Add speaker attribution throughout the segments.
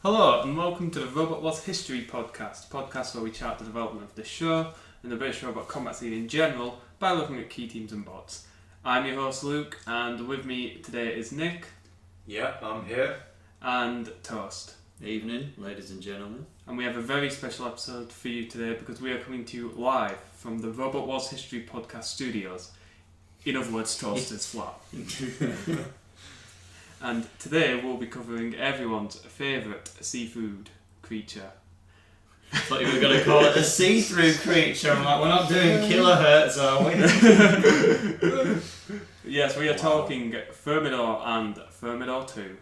Speaker 1: Hello and welcome to the Robot Wars History podcast where we chart the development of this show and the British robot combat scene in general by looking at key teams and bots. I'm your host Luke, and with me today is Nick.
Speaker 2: Yeah, I'm here.
Speaker 1: And Toast.
Speaker 3: Evening, ladies and gentlemen.
Speaker 1: And we have a very special episode for you today because we are coming to you live from the Robot Wars History podcast studios. In other words, Toaster's flat. And today we'll be covering everyone's favourite seafood creature.
Speaker 3: I thought you were going to call it a see-through creature. I'm like, we're not doing kilohertz, are we?
Speaker 1: Yes, we are talking Thermidor and Thermidor 2.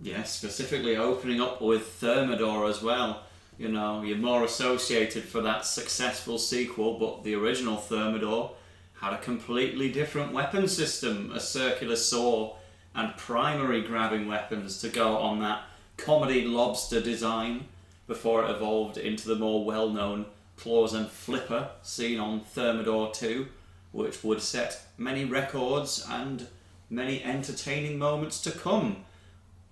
Speaker 3: Yes, specifically opening up with Thermidor as well. You know, you're more associated for that successful sequel, but the original Thermidor had a completely different weapon system, a circular saw and primary grabbing weapons to go on that comedy lobster design before it evolved into the more well-known claws and flipper seen on Thermidor 2, which would set many records and many entertaining moments to come.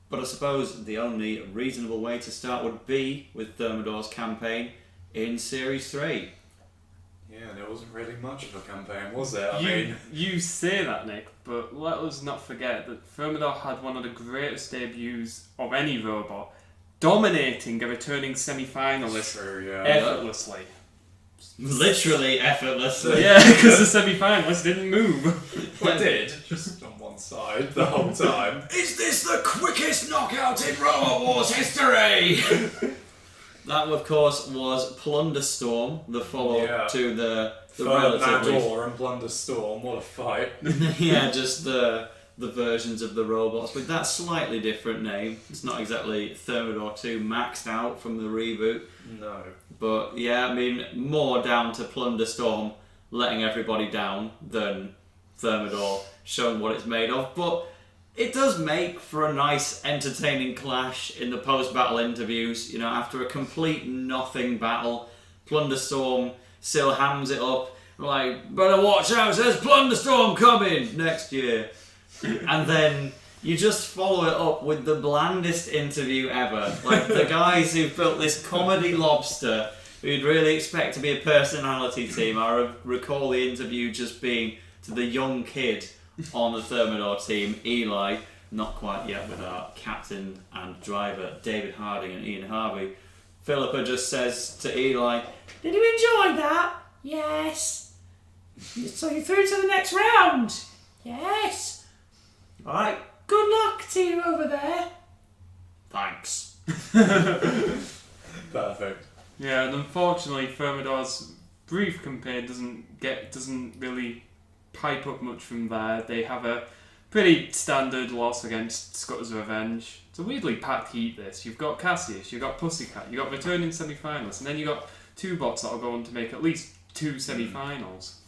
Speaker 3: But I suppose the only reasonable way to start would be with Thermidor's campaign in Series 3.
Speaker 2: Yeah, there wasn't really much of a campaign, was there?
Speaker 1: You say that, Nick, but let us not forget that Thermidor had one of the greatest debuts of any robot, dominating a returning semi-finalist effortlessly.
Speaker 3: Literally effortlessly.
Speaker 1: Yeah, because the semi-finalist didn't move.
Speaker 2: Well, it did, just on one side the whole time.
Speaker 3: Is this the quickest knockout in Robot Wars history? That, of course, was Plunderstorm, the follow-up to the relatively...
Speaker 2: Thermidor and Plunderstorm, what a fight.
Speaker 3: Yeah, just the versions of the robots with that slightly different name. It's not exactly Thermidor 2 maxed out from the reboot.
Speaker 2: No.
Speaker 3: But yeah, I mean, more down to Plunderstorm letting everybody down than Thermidor showing what it's made of. But it does make for a nice, entertaining clash in the post-battle interviews. You know, after a complete nothing battle, Plunderstorm still hams it up. Like, better watch out, there's Plunderstorm coming next year. And then you just follow it up with the blandest interview ever. Like, the guys who built this comedy lobster, who you'd really expect to be a personality team, I recall the interview just being to the young kid on the Thermidor team, Eli, not quite yet with our captain and driver, David Harding and Ian Harvey. Philippa just says to Eli, "Did you enjoy that?" "Yes." "So you through to the next round?" "Yes." "Alright, good luck to you over there." "Thanks."
Speaker 2: Perfect.
Speaker 1: Yeah, and unfortunately Thermidor's brief campaign doesn't really pipe up much from there. They have a pretty standard loss against Scutter's Revenge. It's a weirdly packed heat, this. You've got Cassius, you've got Pussycat, you've got returning semi-finalists, and then you've got two bots that'll go on to make at least two semi-finals.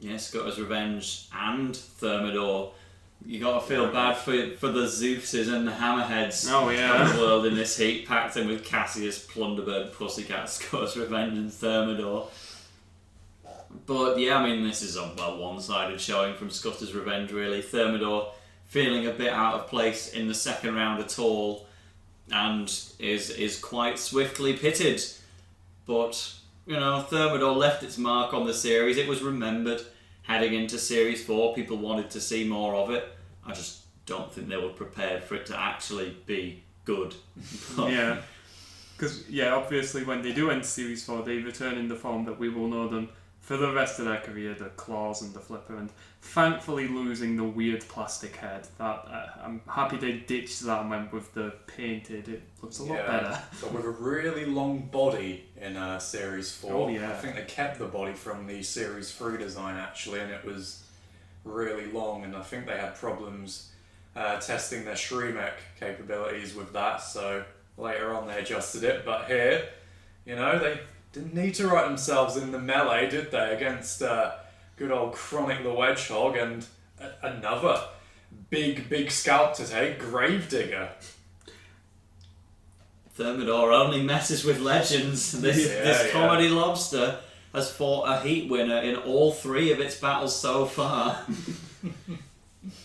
Speaker 3: Yeah, Scutter's Revenge and Thermidor. You gotta feel bad for the Zeuses and the Hammerheads of the world in this heat, packed in with Cassius, Plunderbird, Pussycat, Scutter's Revenge and Thermidor. But yeah, I mean, this is a one-sided showing from Scutter's Revenge, really. Thermidor feeling a bit out of place in the second round at all, and is quite swiftly pitted. But, you know, Thermidor left its mark on the series. It was remembered heading into Series 4. People wanted to see more of it. I just don't think they were prepared for it to actually be good.
Speaker 1: Yeah. Because, obviously when they do enter Series 4, they return in the form that we will know them for the rest of their career, the claws and the flipper, and thankfully losing the weird plastic head. That I'm happy they ditched that and went with the painted. It looks a lot better.
Speaker 2: But with a really long body in Series 4.
Speaker 1: Oh, yeah.
Speaker 2: I think they kept the body from the Series 3 design, actually, and it was really long, and I think they had problems testing their Shremek capabilities with that, so later on they adjusted it. But here, you know, they didn't need to write themselves in the melee, did they, against good old Chronic the Wedgehog and another big scalp to take, Gravedigger.
Speaker 3: Thermidor only messes with legends. This comedy lobster has fought a heat winner in all three of its battles so far.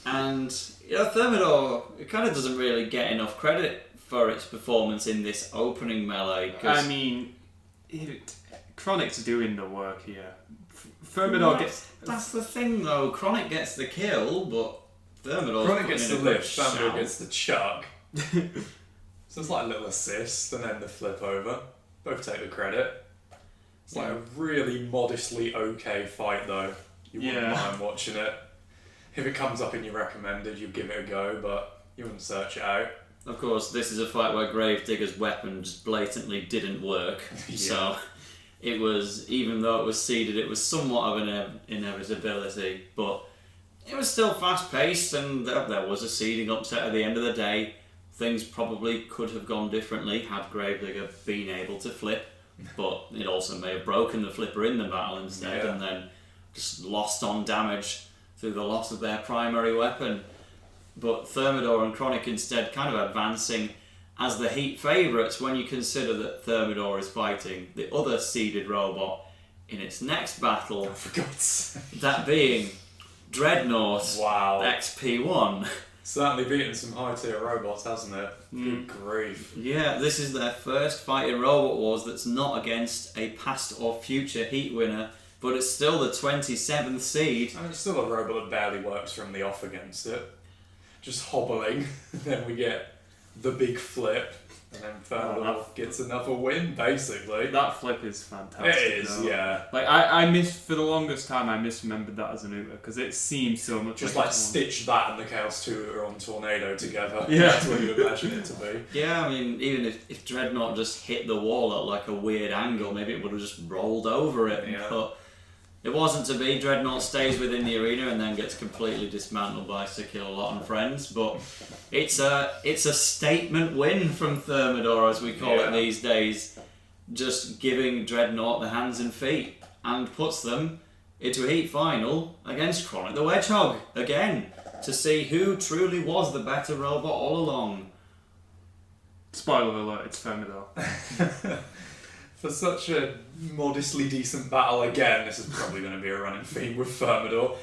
Speaker 3: And, you know, Thermidor, it kind of doesn't really get enough credit for its performance in this opening melee.
Speaker 1: I mean, Chronic's doing the work here. Thermidor gets...
Speaker 3: That's the thing, though. Chronic gets the kill, but Thermidor's
Speaker 2: Chronic gets the
Speaker 3: putting in a good
Speaker 2: lift, Thermidor
Speaker 3: shout.
Speaker 2: gets the chuck. So it's like a little assist and then the flip over. Both take the credit. It's like a really modestly okay fight, though. You wouldn't mind watching it. If it comes up in your recommended, you'd give it a go, but you wouldn't search it out.
Speaker 3: Of course, this is a fight where Gravedigger's weapon just blatantly didn't work. So it was, even though it was seeded, it was somewhat of an inevitability. But it was still fast-paced, and there was a seeding upset at the end of the day. Things probably could have gone differently had Gravedigger been able to flip, but it also may have broken the flipper in the battle instead, and then just lost on damage through the loss of their primary weapon. But Thermidor and Chronic instead kind of advancing as the Heat favourites when you consider that Thermidor is fighting the other seeded robot in its next battle,
Speaker 2: For God's sake.
Speaker 3: that being Dreadnought
Speaker 2: Wow.
Speaker 3: XP1.
Speaker 2: Certainly beaten some high tier robots, hasn't it? Good grief.
Speaker 3: Yeah, this is their first fight in Robot Wars that's not against a past or future Heat winner, but it's still the 27th seed.
Speaker 2: And it's still a robot that barely works from the off against it. Just hobbling. Then we get the big flip. And then Thermidor gets another win, basically.
Speaker 1: That flip is fantastic.
Speaker 2: It is,
Speaker 1: though.
Speaker 2: yeah.
Speaker 1: Like, for the longest time, I misremembered that as an Uber, because it seems so much
Speaker 2: Just
Speaker 1: like
Speaker 2: like stitch that and the Chaos 2 on Tornado together.
Speaker 1: Yeah.
Speaker 2: That's what you imagine it to be.
Speaker 3: Yeah, I mean, even if Dreadnought just hit the wall at like a weird angle, maybe it would have just rolled over it.
Speaker 2: Yeah.
Speaker 3: But it wasn't to be. Dreadnought stays within the arena and then gets completely dismantled by Sekilolot and friends. But it's a statement win from Thermidor, as we call it these days, just giving Dreadnought the hands and feet, and puts them into a Heat final against Chronic the Wedgehog again, to see who truly was the better robot all along.
Speaker 1: Spoiler alert, it's Thermidor.
Speaker 2: For such a modestly decent battle, again, this is probably going to be a running theme with Thermidor.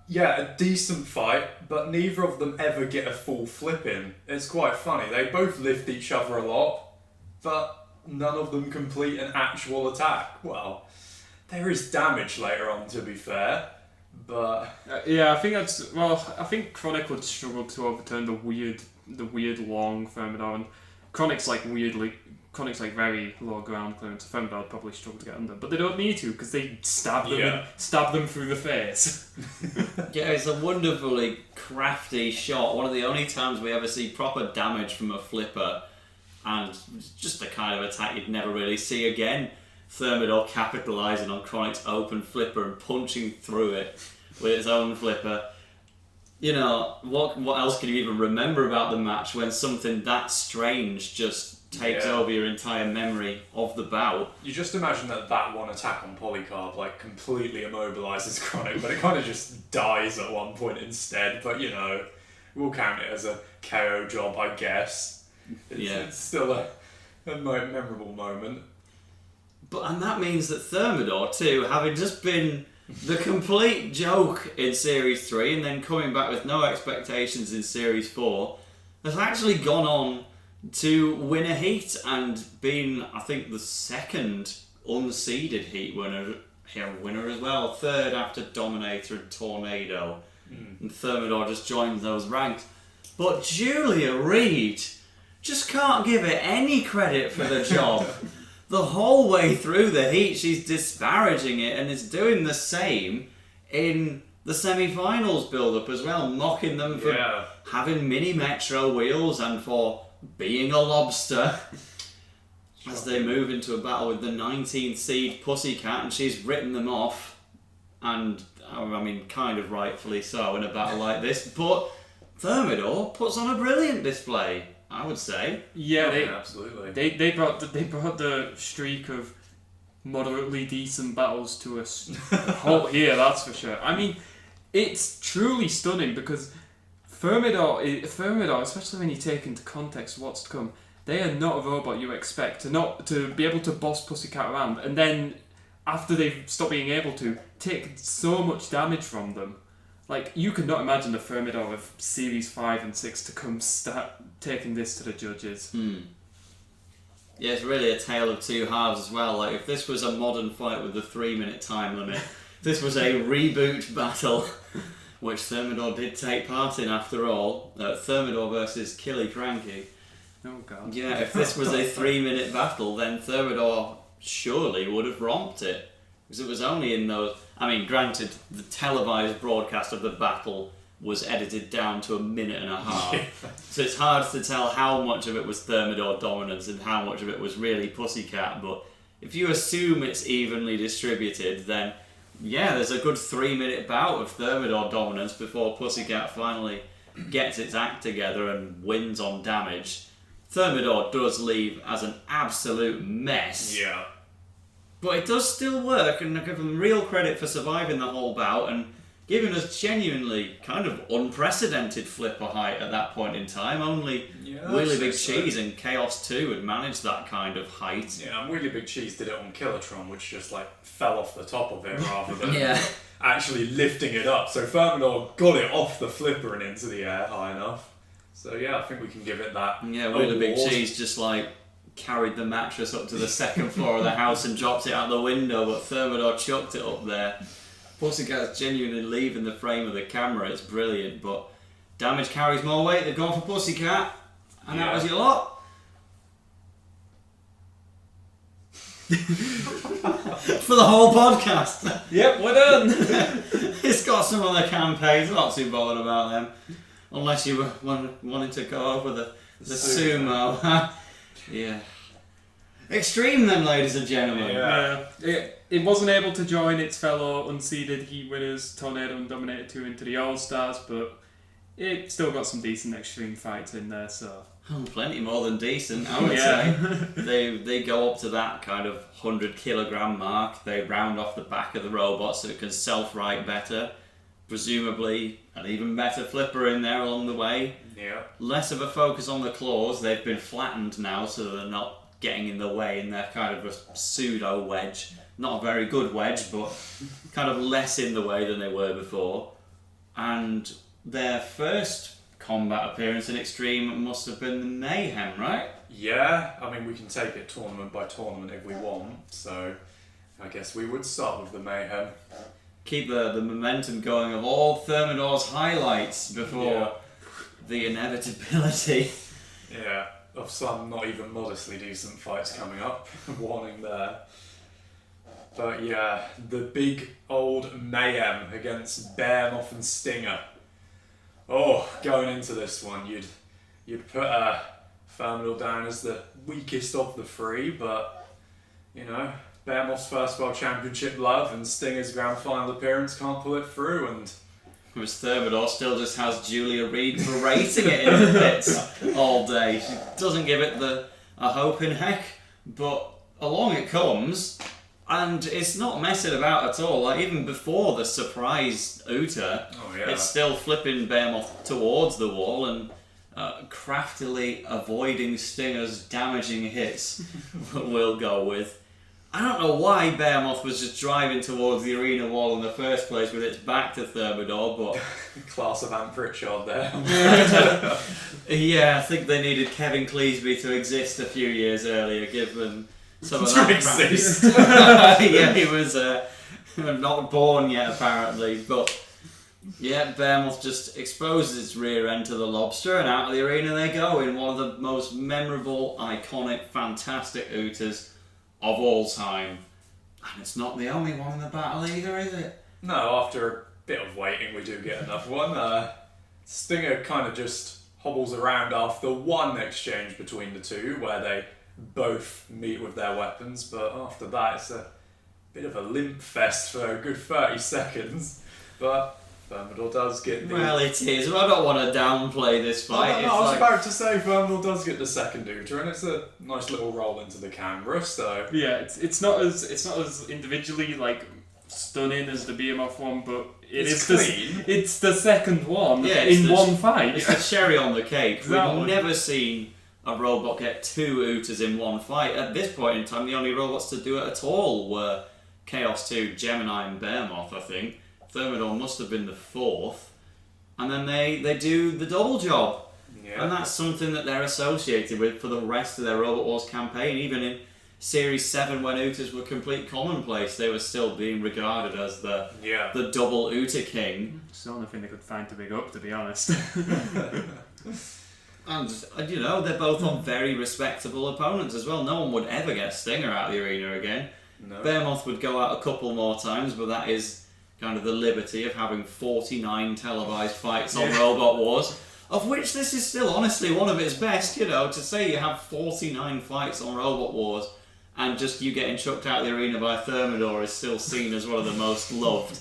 Speaker 2: Yeah, a decent fight, but neither of them ever get a full flip in. It's quite funny. They both lift each other a lot, but none of them complete an actual attack. Well, there is damage later on, to be fair, but...
Speaker 1: Yeah, I think Chronic would struggle to overturn the weird long Thermidor, and Chronic's like very low ground clearance. Thermidor would probably struggle to get under, but they don't need to because they stab them through the face.
Speaker 3: Yeah, it's a wonderfully crafty shot. One of the only times we ever see proper damage from a flipper, and just the kind of attack you'd never really see again. Thermidor capitalising on Chronic's open flipper and punching through it with its own flipper. You know, what else can you even remember about the match when something that strange just takes over your entire memory of the bout?
Speaker 2: You just imagine that one attack on Polycarp like completely immobilises Chronic, but it kind of just dies at one point instead. But you know, we'll count it as a KO job, I guess. It's still a memorable moment.
Speaker 3: And that means that Thermidor too, having just been the complete joke in Series 3 and then coming back with no expectations in Series 4, has actually gone on to win a Heat and been, I think, the second unseeded Heat winner as well. Third after Dominator and Tornado. And Thermidor just joined those ranks. But Julia Reed just can't give it any credit for the job. The whole way through the Heat, she's disparaging it and is doing the same in the semi-finals build-up as well, mocking them for having mini Metro wheels and for being a lobster. As they move into a battle with the 19th seed Pussycat, and she's written them off, and I mean, kind of rightfully so in a battle like this, but Thermidor puts on a brilliant display, I would say.
Speaker 1: Yeah,
Speaker 2: absolutely.
Speaker 1: They brought the streak of moderately decent battles to a halt here, that's for sure. I mean, it's truly stunning because Thermidor, especially when you take into context what's to come, they are not a robot you expect to be able to boss Pussycat around, and then after they've stopped being able to, take so much damage from them. Like, you could not imagine the Thermidor of Series 5 and 6 to come start taking this to the judges.
Speaker 3: Yeah, it's really a tale of two halves as well. Like, if this was a modern fight with a 3-minute time limit, this was a reboot battle, which Thermidor did take part in after all. Thermidor versus Killy Cranky.
Speaker 1: Oh, God.
Speaker 3: Yeah, if this was a 3-minute battle, then Thermidor surely would have romped it. Because it was only in those... I mean, granted, the televised broadcast of the battle was edited down to a minute and a half. So it's hard to tell how much of it was Thermidor dominance and how much of it was really Pussycat. But if you assume it's evenly distributed, then yeah, there's a good 3-minute bout of Thermidor dominance before Pussycat finally gets its act together and wins on damage. Thermidor does leave as an absolute mess.
Speaker 2: Yeah.
Speaker 3: But it does still work, and I give them real credit for surviving the whole bout and giving us genuinely kind of unprecedented flipper height at that point in time. Only Wheelie Big Cheese and Chaos 2 had managed that kind of height.
Speaker 2: Yeah, and Wheelie Big Cheese did it on Kilotron, which just like fell off the top of it rather than actually lifting it up. So Thermidor got it off the flipper and into the air high enough. So yeah, I think we can give it that.
Speaker 3: Yeah, Wheelie Big Cheese just like carried the mattress up to the second floor of the house and dropped it out the window, but Thermidor chucked it up there. Pussycat's genuinely leaving the frame of the camera. It's brilliant, but damage carries more weight. They've gone for Pussycat, and that was your lot. For the whole podcast.
Speaker 1: Yep, we're done.
Speaker 3: It's got some other campaigns. Not too bothered about them, unless you were wanting to go over the sumo. Yeah. Extreme then, ladies and gentlemen.
Speaker 1: Yeah. It wasn't able to join its fellow unseeded Heat winners, Tornado and Dominator 2, into the All-Stars, but it still got some decent extreme fights in there, so...
Speaker 3: Oh, plenty more than decent, I would say. They go up to that kind of 100 kilogram mark. They round off the back of the robot so it can self-right better. Presumably an even better flipper in there along the way.
Speaker 2: Yeah.
Speaker 3: Less of a focus on the claws. They've been flattened now so they're not getting in the way, and they're kind of a pseudo wedge. Not a very good wedge, but kind of less in the way than they were before. And their first combat appearance in Extreme must have been the Mayhem, right?
Speaker 2: Yeah, I mean, we can take it tournament by tournament if we want, so I guess we would start with the Mayhem.
Speaker 3: Keep the momentum going of all Thermidor's highlights before the inevitability.
Speaker 2: Yeah, of some not even modestly decent fights coming up. Warning there. But yeah, the big old Mayhem against Behemoth and Stinger. Oh, going into this one, you'd put Thermidor down as the weakest of the three, but you know, Behemoth's first World Championship love and Stinger's grand final appearance can't pull it through, and
Speaker 3: Whereas Thermidor still just has Julia Reed berating it in the pits all day. She doesn't give it a hope in heck, but along it comes, and it's not messing about at all. Like, even before the surprise Uta, it's still flipping Behemoth towards the wall and craftily avoiding Stinger's damaging hits, we'll go with. I don't know why Behemoth was just driving towards the arena wall in the first place with its back to Thermidor, but...
Speaker 2: Class of Ant Pritchard there.
Speaker 3: Yeah, I think they needed Kevin Cleesby to exist a few years earlier, given some of that practice. Yeah, he was not born yet, apparently, but... Yeah, Behemoth just exposes its rear end to the lobster, and out of the arena they go in one of the most memorable, iconic, fantastic Utas of all time. And it's not the only one in the battle either, is it?
Speaker 2: No, after a bit of waiting we do get another one. Stinger kind of just hobbles around after one exchange between the two where they both meet with their weapons, but after that it's a bit of a limp fest for a good 30 seconds. But Thermidor does get the...
Speaker 3: Well, it is. I don't want to downplay this fight.
Speaker 2: I was about to say Thermidor does get the second Uta, and it's a nice little roll into the camera, so...
Speaker 1: Yeah, it's not as individually, like, stunning as the Behemoth one, but
Speaker 2: it's clean.
Speaker 1: It's the second one in one fight.
Speaker 3: It's the cherry on the cake.
Speaker 1: Exactly.
Speaker 3: We've never seen a robot get two Utas in one fight. At this point in time, the only robots to do it at all were Chaos 2, Gemini and Behemoth, I think. Thermidor must have been the 4th, and then they do the double job.
Speaker 2: Yeah.
Speaker 3: And that's something that they're associated with for the rest of their Robot Wars campaign. Even in Series 7, when Utas were complete commonplace, they were still being regarded as the double Uta king.
Speaker 1: It's the only thing they could find to big up, to be honest.
Speaker 3: And you know, they're both on very respectable opponents as well. No one would ever get Stinger out of the arena again.
Speaker 2: No.
Speaker 3: Behemoth would go out a couple more times, but that is kind of the liberty of having 49 televised fights on Robot Wars, of which this is still honestly one of its best. You know, to say you have 49 fights on Robot Wars and just you getting chucked out of the arena by Thermidor is still seen as one of the most loved.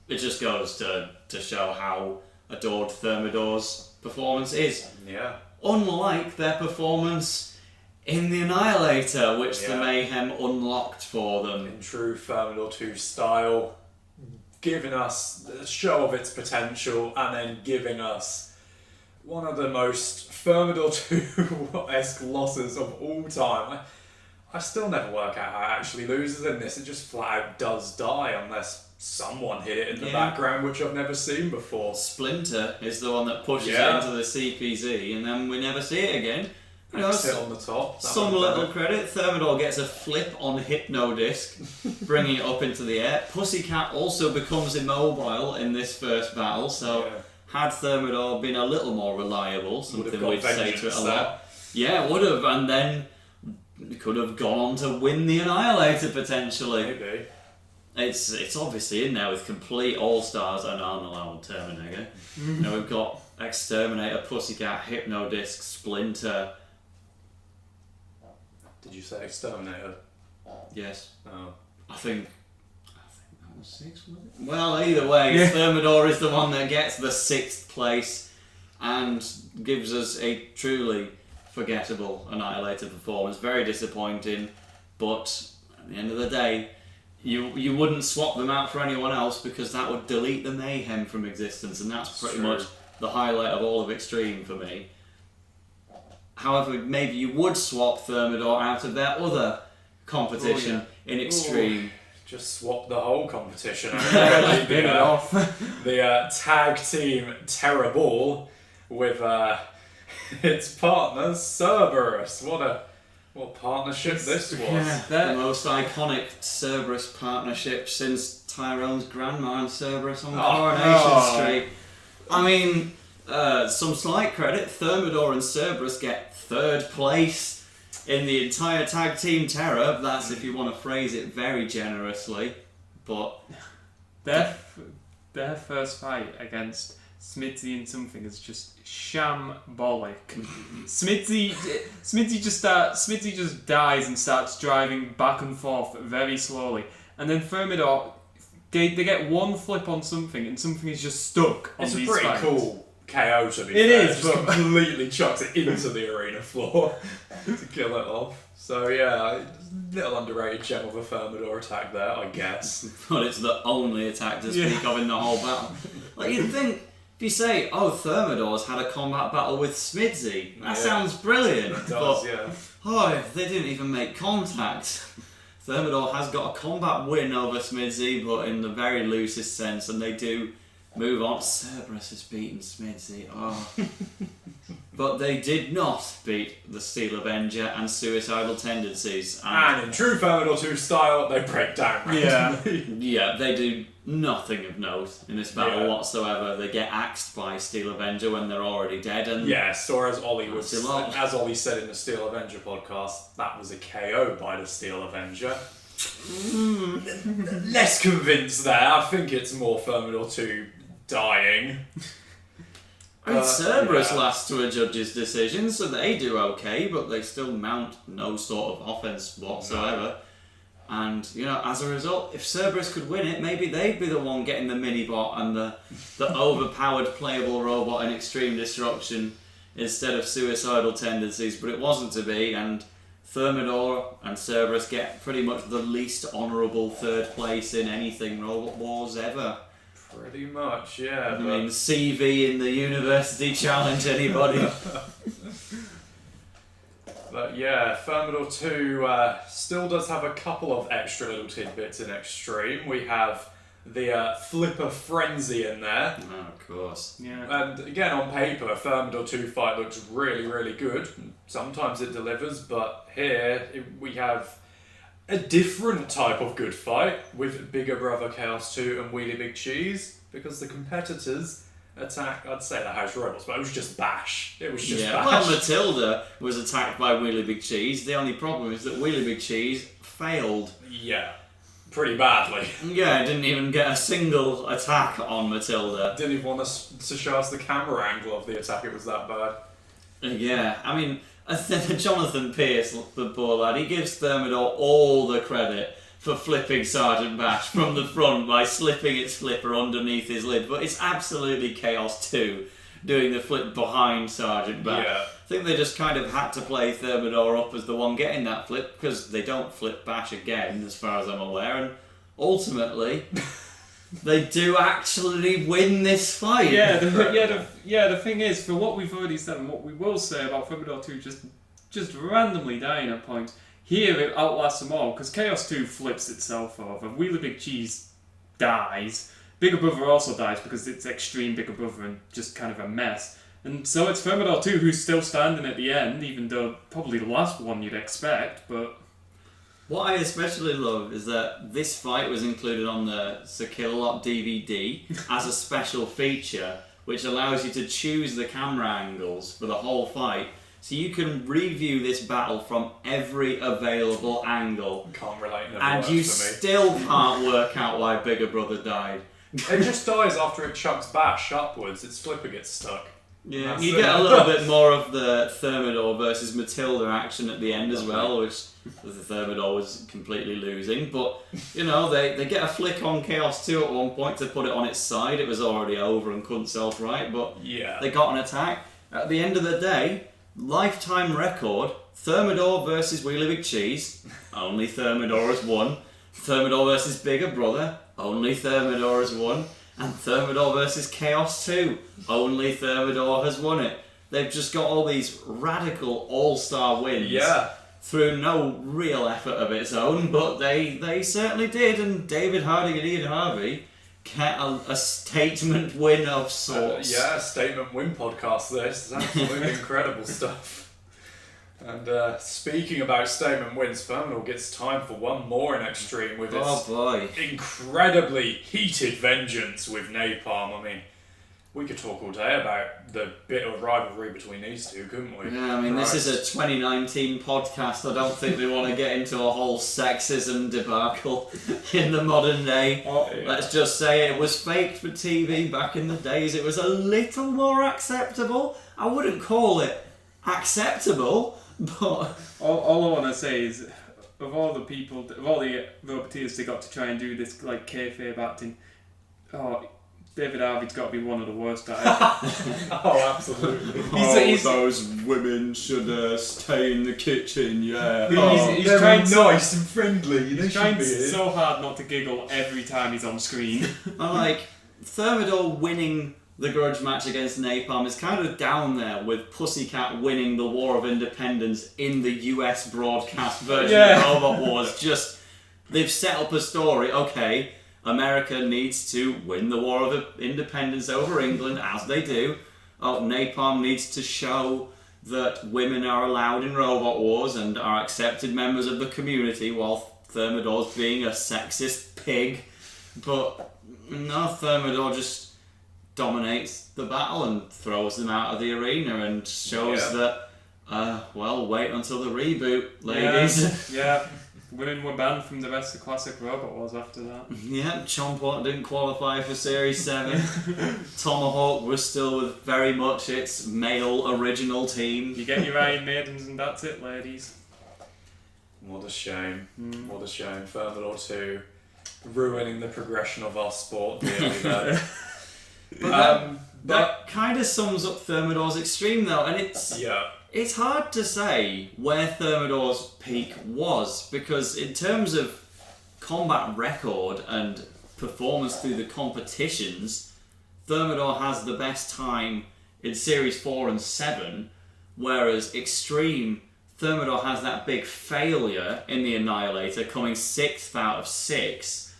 Speaker 3: It just goes to show how adored Thermidor's performance is.
Speaker 2: Yeah.
Speaker 3: Unlike their performance in the Annihilator, which the Mayhem unlocked for them.
Speaker 2: In true Thermidor 2 style, giving us a show of its potential and then giving us one of the most Thermidor 2-esque losses of all time. I still never work out how it actually loses in this. It just flat out does die unless someone hit it in the background, which I've never seen before.
Speaker 3: Splinter is the one that pushes it into the CPZ, and then we never see it again. You know,
Speaker 2: Sit on the top.
Speaker 3: Some little credit. Thermidor gets a flip on Hypno Disc, bringing it up into the air. Pussycat also becomes immobile in this first battle, so had Thermidor been a little more reliable, something we'd say to it a lot. Yeah, would have, and then could have gone on to win the Annihilator potentially.
Speaker 2: Maybe.
Speaker 3: It's obviously in there with complete all-stars and unallowed Terminator. You know, we've got Exterminator, Pussycat, Hypno Disc, Splinter.
Speaker 2: Did you say Exterminator?
Speaker 3: Yes.
Speaker 2: Oh.
Speaker 3: I think that was 6, was it? Well, either way, Thermidor is the one that gets the 6th place and gives us a truly forgettable Annihilator performance. Very disappointing, but at the end of the day, you wouldn't swap them out for anyone else because that would delete the Mayhem from existence, and that's pretty much the highlight of all of Extreme for me. However, maybe you would swap Thermidor out of their other competition in Extreme.
Speaker 2: Just swap the whole competition out. The tag team Terror Ball with its partner Cerberus. What partnership this was.
Speaker 3: Yeah, the most iconic Cerberus partnership since Tyrone's grandma and Cerberus on Coronation Street. I mean, some slight credit, Thermidor and Cerberus get 3rd place in the entire tag team terror. That's if you want to phrase it very generously. But
Speaker 1: their first fight against Smithy and something is just shambolic. Smithy just dies and starts driving back and forth very slowly, and then Thermidor, they get one flip on something and something is just stuck on
Speaker 2: it's
Speaker 1: these
Speaker 2: a pretty
Speaker 1: spikes.
Speaker 2: cool KO to be fair.
Speaker 1: It is,
Speaker 2: just
Speaker 1: but
Speaker 2: completely chucks it into the arena floor to kill it off. So yeah, little underrated gem of a Thermidor attack there, I guess.
Speaker 3: But it's the only attack to speak of in the whole battle. Like, you'd think, if you say, Thermidor's had a combat battle with Smidsy, that sounds brilliant.
Speaker 2: It does,
Speaker 3: they didn't even make contact. Thermidor has got a combat win over Smidsy, but in the very loosest sense, and they do move on. Cerberus has beaten Smidsy. But they did not beat the Steel Avenger and Suicidal Tendencies.
Speaker 2: And in true Thermidor 2 style, they break down randomly.
Speaker 3: Yeah, they do nothing of note in this battle whatsoever. They get axed by Steel Avenger when they're already dead. And
Speaker 2: yes, or as Ollie said in the Steel Avenger podcast, that was a KO by the Steel Avenger. Less convinced there. I think it's more Thermidor 2 dying.
Speaker 3: Cerberus lasts to a judge's decision, so they do okay, but they still mount no sort of offense whatsoever. And, as a result, if Cerberus could win it, maybe they'd be the one getting the mini-bot and the overpowered playable robot in Extreme Destruction instead of Suicidal Tendencies, but it wasn't to be, and Thermidor and Cerberus get pretty much the least honourable 3rd place in anything Robot Wars ever.
Speaker 2: Pretty much, yeah.
Speaker 3: I mean, CV in the University Challenge, anybody?
Speaker 2: But yeah, Thermidor 2 still does have a couple of extra little tidbits in Extreme. We have the Flipper Frenzy in there.
Speaker 3: Oh, of course.
Speaker 1: Yeah.
Speaker 2: And again, on paper, Thermidor 2 fight looks really, really good. Sometimes it delivers, but here we have a different type of good fight with Bigger Brother Chaos 2 and Wheelie Big Cheese, because the competitors attack, I'd say the House Rebels, but it was just bash. It was just bash.
Speaker 3: Well, Matilda was attacked by Wheelie Big Cheese. The only problem is that Wheelie Big Cheese failed.
Speaker 2: Yeah, pretty badly.
Speaker 3: Yeah, didn't even get a single attack on Matilda.
Speaker 2: Didn't even want us to show us the camera angle of the attack, it was that bad.
Speaker 3: Yeah, I mean, Jonathan Pierce, the poor lad, he gives Thermidor all the credit for flipping Sergeant Bash from the front by slipping its flipper underneath his lid, but it's absolutely Chaos 2 doing the flip behind Sergeant Bash.
Speaker 2: Yeah.
Speaker 3: I think they just kind of had to play Thermidor up as the one getting that flip, because they don't flip Bash again, as far as I'm aware, and ultimately, they do actually win this fight.
Speaker 1: The thing is, for what we've already said and what we will say about Thermidor 2 just randomly dying at points, here it outlasts them all, because Chaos 2 flips itself over, Wheelie Big Cheese dies, Bigger Brother also dies because it's extreme Bigger Brother and just kind of a mess. And so it's Thermidor 2 who's still standing at the end, even though probably the last one you'd expect, but...
Speaker 3: What I especially love is that this fight was included on the Sir Kill-A-Lot DVD as a special feature, which allows you to choose the camera angles for the whole fight, so you can review this battle from every available angle.
Speaker 2: Can't relate, never
Speaker 3: And
Speaker 2: works
Speaker 3: you
Speaker 2: for me.
Speaker 3: still can't work out why Bigger Brother died.
Speaker 2: It just dies after it chucks Bash upwards, its flipper gets stuck.
Speaker 3: Yeah,
Speaker 2: That's
Speaker 3: you
Speaker 2: it.
Speaker 3: get a little bit more of the Thermidor versus Matilda action at the end as well, which the Thermidor was completely losing. But, you know, they get a flick on Chaos 2 at one point to put it on its side. It was already over and couldn't self-right, but
Speaker 2: Yeah.
Speaker 3: they got an attack. At the end of the day, lifetime record, Thermidor versus Wheelie Big Cheese, only Thermidor has won. Thermidor versus Bigger Brother, only Thermidor has won. And Thermidor versus Chaos 2, only Thermidor has won it. They've just got all these radical all-star wins through no real effort of its own, but they certainly did, and David Harding and Ian Harvey get a statement win of sorts.
Speaker 2: Statement win podcast this. It's absolutely incredible stuff. And speaking about statement wins, Thermidor gets time for one more in Extreme with its incredibly heated vengeance with Napalm. I mean, we could talk all day about the bit of rivalry between these two, couldn't we?
Speaker 3: Yeah, I mean, This is a 2019 podcast. I don't think we want to get into a whole sexism debacle in the modern day.
Speaker 2: Oh, yeah.
Speaker 3: Let's just say it was faked for TV back in the days. It was a little more acceptable. I wouldn't call it acceptable, but...
Speaker 1: All I want to say is, of all the Roboteers they got to try and do this like kayfabe acting, David Harvey's got to be one of the worst at it.
Speaker 2: Oh, absolutely.
Speaker 3: Those women should stay in the kitchen, yeah.
Speaker 1: He's trying
Speaker 2: nice and friendly.
Speaker 1: He's trying so hard not to giggle every time he's on screen.
Speaker 3: Thermidor winning the grudge match against Napalm is kind of down there with Pussycat winning the War of Independence in the US broadcast version of Robot Wars. Just, they've set up a story, okay, America needs to win the War of Independence over England, as they do. Napalm needs to show that women are allowed in Robot Wars and are accepted members of the community, while Thermidor's being a sexist pig. But no, Thermidor just dominates the battle and throws them out of the arena and shows that, wait until the reboot, ladies.
Speaker 1: Yeah. Women were banned from the rest of Classic Robot Wars after that.
Speaker 3: Yeah, Chompot didn't qualify for Series 7. Tomahawk was still with very much its male original team.
Speaker 1: You get your Iron Maidens and that's it, ladies.
Speaker 2: What a shame. What a shame. Thermidor 2 ruining the progression of our sport dearly there.
Speaker 3: That kind of sums up Thermidor's Extreme though, and it's hard to say where Thermidor's peak was, because in terms of combat record and performance through the competitions, Thermidor has the best time in Series 4 and 7, whereas Extreme, Thermidor has that big failure in the Annihilator, coming 6th out of 6.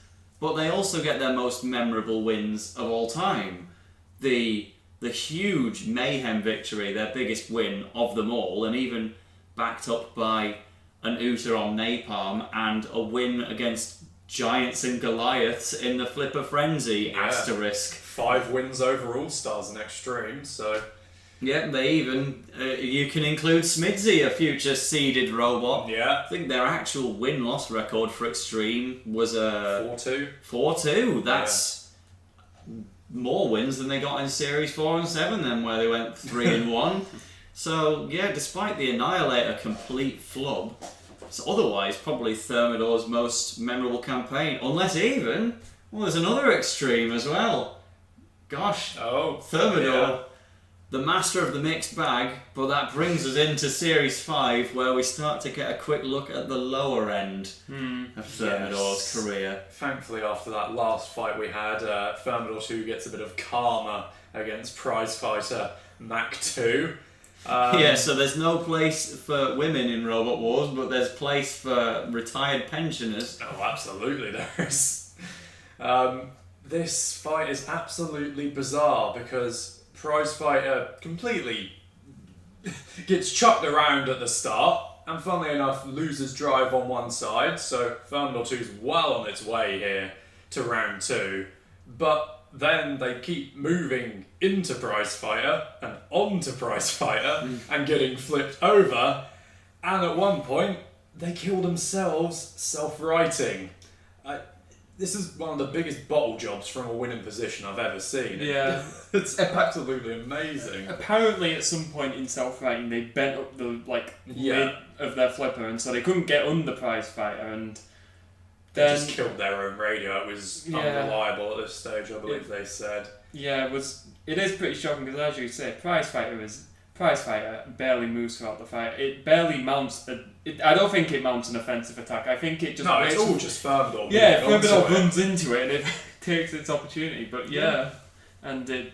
Speaker 3: but they also get their most memorable wins of all time. The huge Mayhem victory, their biggest win of them all, and even backed up by an Uta on Napalm and a win against Giants and Goliaths in the Flipper Frenzy asterisk.
Speaker 2: 5 wins over All-Stars and Extreme, so...
Speaker 3: Yeah, they even, you can include Smidsy, a future seeded robot.
Speaker 2: Yeah.
Speaker 3: I think their actual win-loss record for Extreme was
Speaker 2: 4-2.
Speaker 3: 4-2. That's more wins than they got in Series 4 and 7 then, where they went 3-1. So, yeah, despite the Annihilator complete flub, it's otherwise probably Thermidor's most memorable campaign. Unless even, well, there's another Extreme as well. Gosh, Thermidor,
Speaker 2: yeah.
Speaker 3: the master of the mixed bag, but that brings us into Series 5, where we start to get a quick look at the lower end of Thermidor's career.
Speaker 2: Thankfully, after that last fight we had, Thermidor 2 gets a bit of karma against prize fighter Mac 2.
Speaker 3: Yeah, so there's no place for women in Robot Wars, but there's place for retired pensioners.
Speaker 2: Oh, absolutely there is. This fight is absolutely bizarre because Prizefighter completely gets chucked around at the start, and funnily enough loses drive on one side, so Thermidor 2 is well on its way here to round 2, but then they keep moving into Prizefighter and onto Prizefighter and getting flipped over, and at one point they kill themselves self-righting. This is one of the biggest bottle jobs from a winning position I've ever seen.
Speaker 1: Yeah.
Speaker 2: It's absolutely amazing.
Speaker 1: Apparently, at some point in self-writing, they bent up the lid of their flipper, and so they couldn't get under Prizefighter, and
Speaker 2: They
Speaker 1: then
Speaker 2: just killed their own radio. It was unreliable at this stage, I believe they said.
Speaker 1: Yeah, it is pretty shocking because, as you say, Prizefighter barely moves throughout the fight. It barely mounts. I don't think it mounts an offensive attack. I think it just.
Speaker 2: No, it's all just Thermidor.
Speaker 1: Yeah, Thermidor runs into it and it takes its opportunity. But and they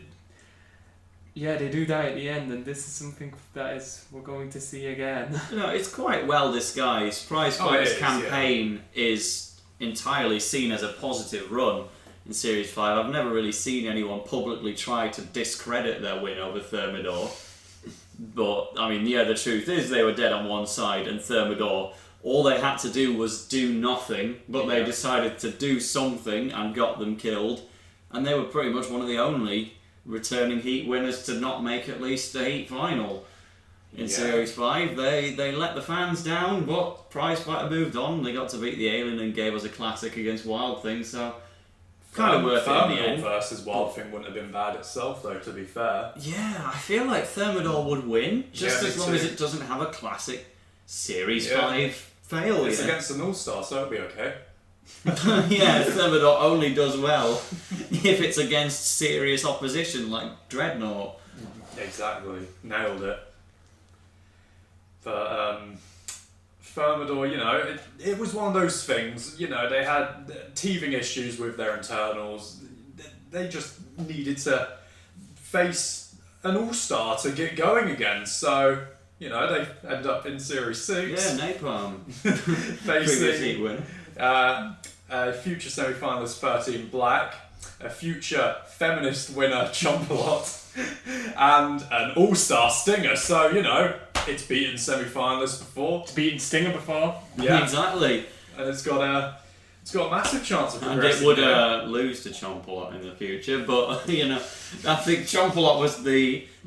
Speaker 1: do die at the end, and this is something that we're going to see again.
Speaker 3: No, it's quite well disguised. Prizefighter's campaign is entirely seen as a positive run in Series 5. I've never really seen anyone publicly try to discredit their win over Thermidor. But, I mean, the truth is they were dead on one side, and Thermidor, all they had to do was do nothing, but they decided to do something and got them killed. And they were pretty much one of the only returning Heat winners to not make at least the Heat final. In Series 5, they let the fans down, but Prizefighter moved on. They got to beat the Alien and gave us a classic against Wild Thing, so kind of worth it in the end.
Speaker 2: Versus Wild Thing wouldn't have been bad itself, though, to be fair.
Speaker 3: Yeah, I feel like Thermidor would win, just as long as it doesn't have a classic Series 5 failure.
Speaker 2: It's against an All-Star, so it'll be okay.
Speaker 3: Yeah, Thermidor only does well if it's against serious opposition like Dreadnought.
Speaker 2: Exactly. Nailed it. But Thermidor, it was one of those things, they had teething issues with their internals. They just needed to face an all-star to get going again. So, they end up in Series 6.
Speaker 3: Yeah, Napalm.
Speaker 2: Facing a future semi-finalist 13 Black, a future feminist winner Chompalot, and an all-star Stinger. So, it's beaten semi-finalists before.
Speaker 1: It's beaten Stinger before.
Speaker 3: Yeah, exactly.
Speaker 2: And it's got a massive chance of progressing.
Speaker 3: And it would lose to Chompalot in the future, but I think Chompalot was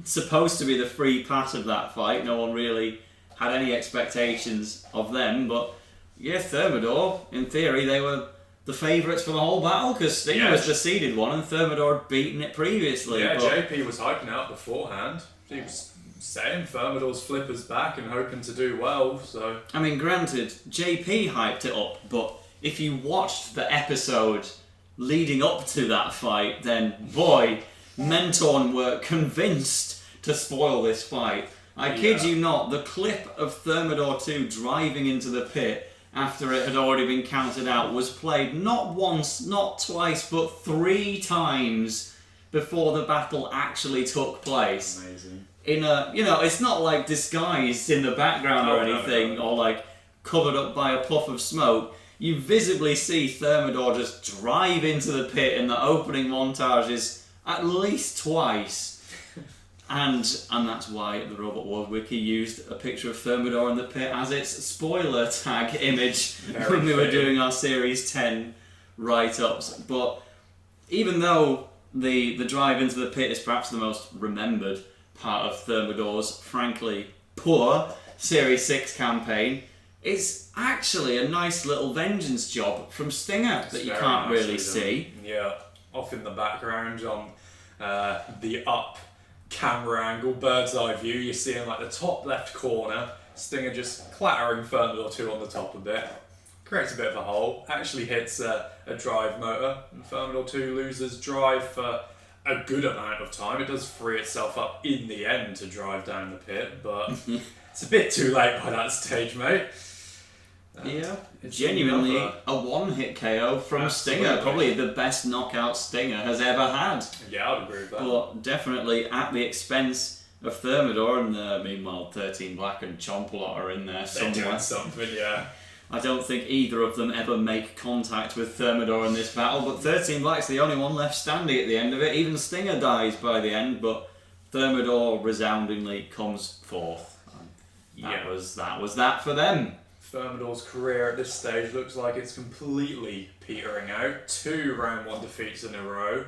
Speaker 3: supposed to be the free pass of that fight. No one really had any expectations of them, but yeah, Thermidor, in theory, they were the favourites for the whole battle because Stinger was the seeded one and Thermidor had beaten it previously.
Speaker 2: Yeah, JP was hyping out beforehand. He was saying Thermidor's flipper's back and hoping to do well, so...
Speaker 3: I mean, granted, JP hyped it up, but if you watched the episode leading up to that fight, then, boy, Mentorn were convinced to spoil this fight. I kid you not, the clip of Thermidor 2 driving into the pit after it had already been counted out was played not once, not twice, but 3 times before the battle actually took place.
Speaker 2: Amazing.
Speaker 3: In a, it's not like disguised in the background or anything, or like covered up by a puff of smoke. you visibly see Thermidor just drive into the pit in the opening montages at least twice. And that's why the Robot Wars Wiki used a picture of Thermidor in the pit as its spoiler tag image when we were doing our Series 10 write-ups. But even though the drive into the pit is perhaps the most remembered part of Thermidor's frankly poor Series 6 campaign, it's actually a nice little vengeance job from Stinger that you can't really see.
Speaker 2: Yeah, off in the background on the up camera angle, bird's eye view, you see in like the top left corner, Stinger just clattering Thermidor 2 on the top a bit. Creates a bit of a hole, actually hits a drive motor, and Thermidor 2 loses drive for a good amount of time. It does free itself up in the end to drive down the pit, but it's a bit too late by that stage, mate.
Speaker 3: Yeah, genuinely a one-hit KO from Stinger. Probably the best knockout Stinger has ever had.
Speaker 2: Yeah, I'd agree with that.
Speaker 3: But definitely at the expense of Thermidor, and meanwhile 13 Black and Chompalot are in there somewhere.
Speaker 2: They're doing something, yeah.
Speaker 3: I don't think either of them ever make contact with Thermidor in this battle, but 13 Black's the only one left standing at the end of it. Even Stinger dies by the end, but Thermidor resoundingly comes fourth. That was that for them.
Speaker 2: Thermidor's career at this stage looks like it's completely petering out. 2 round 1 defeats in a row.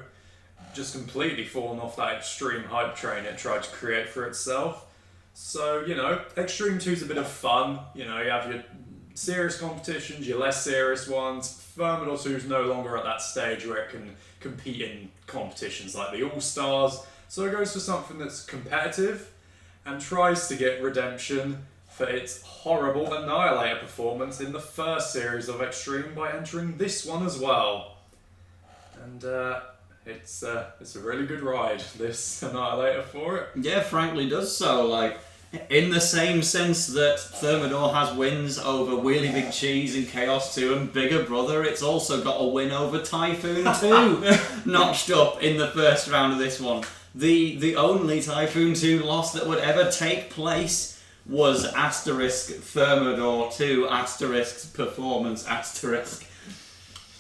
Speaker 2: Just completely fallen off that extreme hype train it tried to create for itself. So, Extreme 2's a bit of fun. You have your serious competitions, your less serious ones. Thermidor 2's no longer at that stage where it can compete in competitions like the All-Stars. So it goes for something that's competitive and tries to get redemption for its horrible Annihilator performance in the first series of Extreme by entering this one as well. And it's a really good ride, this Annihilator for it.
Speaker 3: Yeah, frankly does so. In the same sense that Thermidor has wins over Wheelie Big Cheese and Chaos 2 and Bigger Brother, it's also got a win over Typhoon 2, notched up in the first round of this one. The only Typhoon 2 loss that would ever take place was Thermidor 2 performance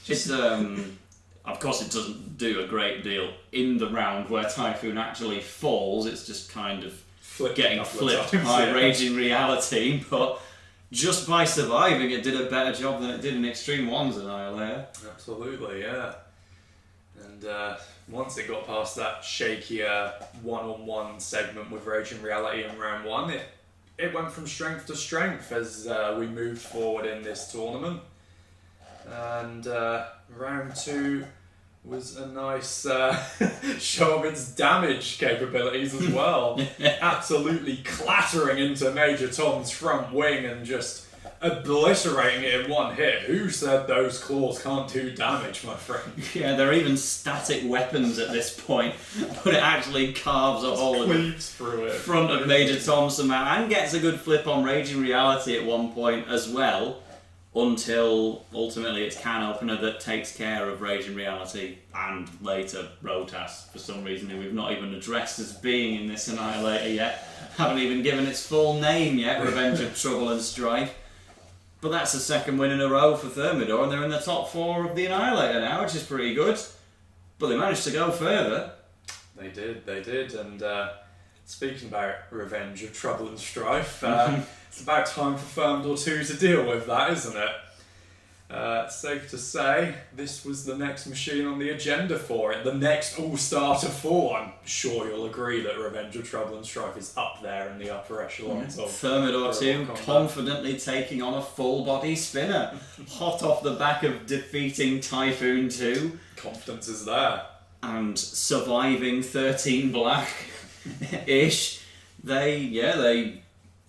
Speaker 3: It's of course it doesn't do a great deal in the round where Typhoon actually falls. It's just kind of getting flipped by Raging Reality, but just by surviving it did a better job than it did in Extreme 1's Annihilator.
Speaker 2: Absolutely, yeah. And once it got past that shakier one-on-one segment with Raging Reality in round 1, it went from strength to strength as we moved forward in this tournament. And round 2 was a nice show of its damage capabilities as well. Absolutely clattering into Major Tom's front wing and just obliterating it in one hit. Who said those claws can't do damage, my friend?
Speaker 3: Yeah, they're even static weapons at this point, but it actually carves a hole in front of Major Tom somehow and gets a good flip on Raging Reality at one point as well, until ultimately it's Can Opener that takes care of Raging Reality and later Rotas for some reason, who we've not even addressed as being in this Annihilator yet. Haven't even given its full name yet, Revenge of Trouble and Strife. But that's the second win in a row for Thermidor, and they're in the top 4 of the Annihilator now, which is pretty good. But they managed to go further.
Speaker 2: They did, and speaking about Revenge of Trouble and Strife, it's about time for Thermidor 2 to deal with that, isn't it? Safe to say, this was the next machine on the agenda for it, the next All-Star to fall. I'm sure you'll agree that Revenge of Trouble and Strife is up there in the upper echelons of
Speaker 3: Thermidor 2 confidently taking on a full-body spinner, hot off the back of defeating Typhoon 2.
Speaker 2: Confidence is there.
Speaker 3: And surviving 13 Black-ish. They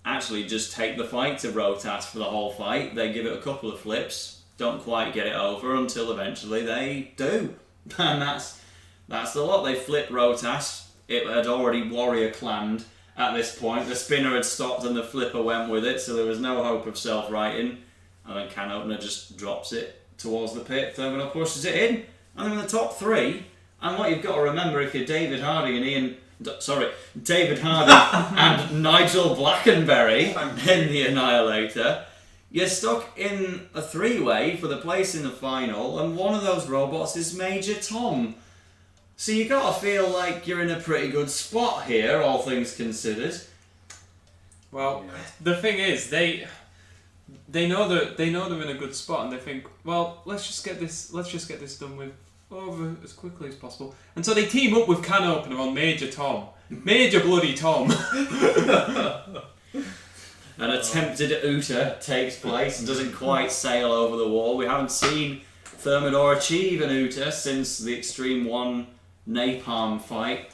Speaker 3: actually just take the fight to Rotas for the whole fight. They give it a couple of flips, don't quite get it over until eventually they do. And that's the lot. They flip Rotas. It had already Warrior Clanned at this point. The spinner had stopped and the flipper went with it, so there was no hope of self-righting. And then Can Opener just drops it towards the pit. Thermidor pushes it in, and they're in the top 3. And what you've got to remember, if you're David Hardy and Nigel Blackenberry in the Annihilator, You're stuck in a three-way for the place in the final, and one of those robots is Major Tom. So you gotta feel like you're in a pretty good spot here, all things considered.
Speaker 1: Well, the thing is, they know they're in a good spot, and they think, well, let's just get this done with over as quickly as possible. And so they team up with Can Opener on Major Tom, Major Bloody Tom.
Speaker 3: An attempted Uta takes place and doesn't quite sail over the wall. We haven't seen Thermidor achieve an Uta since the Extreme 1 Napalm fight.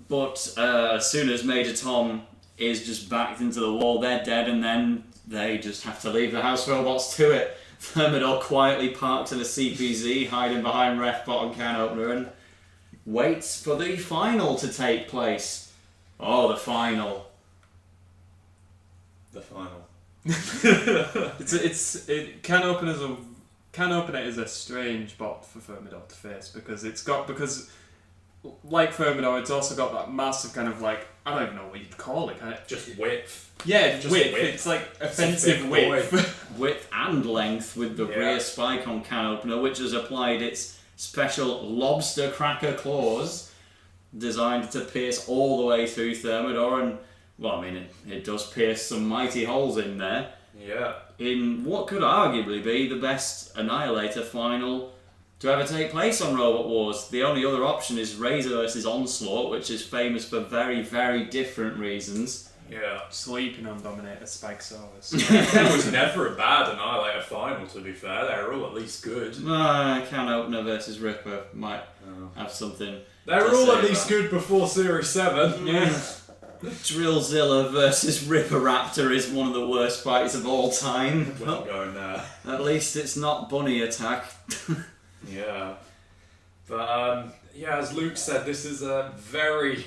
Speaker 3: But as soon as Major Tom is just backed into the wall, they're dead, and then they just have to leave the house robots to it. Thermidor quietly parks in a CPZ, hiding behind Ref Bot and Can Opener, and waits for the final to take place. Oh, the final.
Speaker 2: The final.
Speaker 1: Can Opener is a strange bot for Thermidor to face because like Thermidor, it's also got that massive kind of like, I don't even know what you'd call it, kind of
Speaker 2: Just width.
Speaker 1: yeah,
Speaker 2: Just
Speaker 1: width.
Speaker 2: width.
Speaker 1: It's like
Speaker 2: It's a
Speaker 1: offensive
Speaker 2: thick
Speaker 1: width.
Speaker 3: Width and length with the rear spike on Can Opener, which has applied its special lobster cracker claws designed to pierce all the way through Thermidor, and well, I mean, it does pierce some mighty holes in there.
Speaker 2: Yeah.
Speaker 3: In what could arguably be the best Annihilator final to ever take place on Robot Wars. The only other option is Razor versus Onslaught, which is famous for very, very different reasons.
Speaker 2: Yeah.
Speaker 1: Sleeping on Dominator Spikesaurus.
Speaker 2: It was never a bad Annihilator final, to be fair. They were all at least good.
Speaker 3: Can Opener versus Ripper might have something.
Speaker 2: They were
Speaker 3: to
Speaker 2: all
Speaker 3: say
Speaker 2: at least
Speaker 3: about.
Speaker 2: good before Series 7.
Speaker 1: Yeah.
Speaker 3: Drillzilla versus Ripper Raptor is one of the worst fights of all time.
Speaker 2: We're not going there.
Speaker 3: At least it's not Bunny Attack.
Speaker 2: Yeah. But, as Luke said, this is a very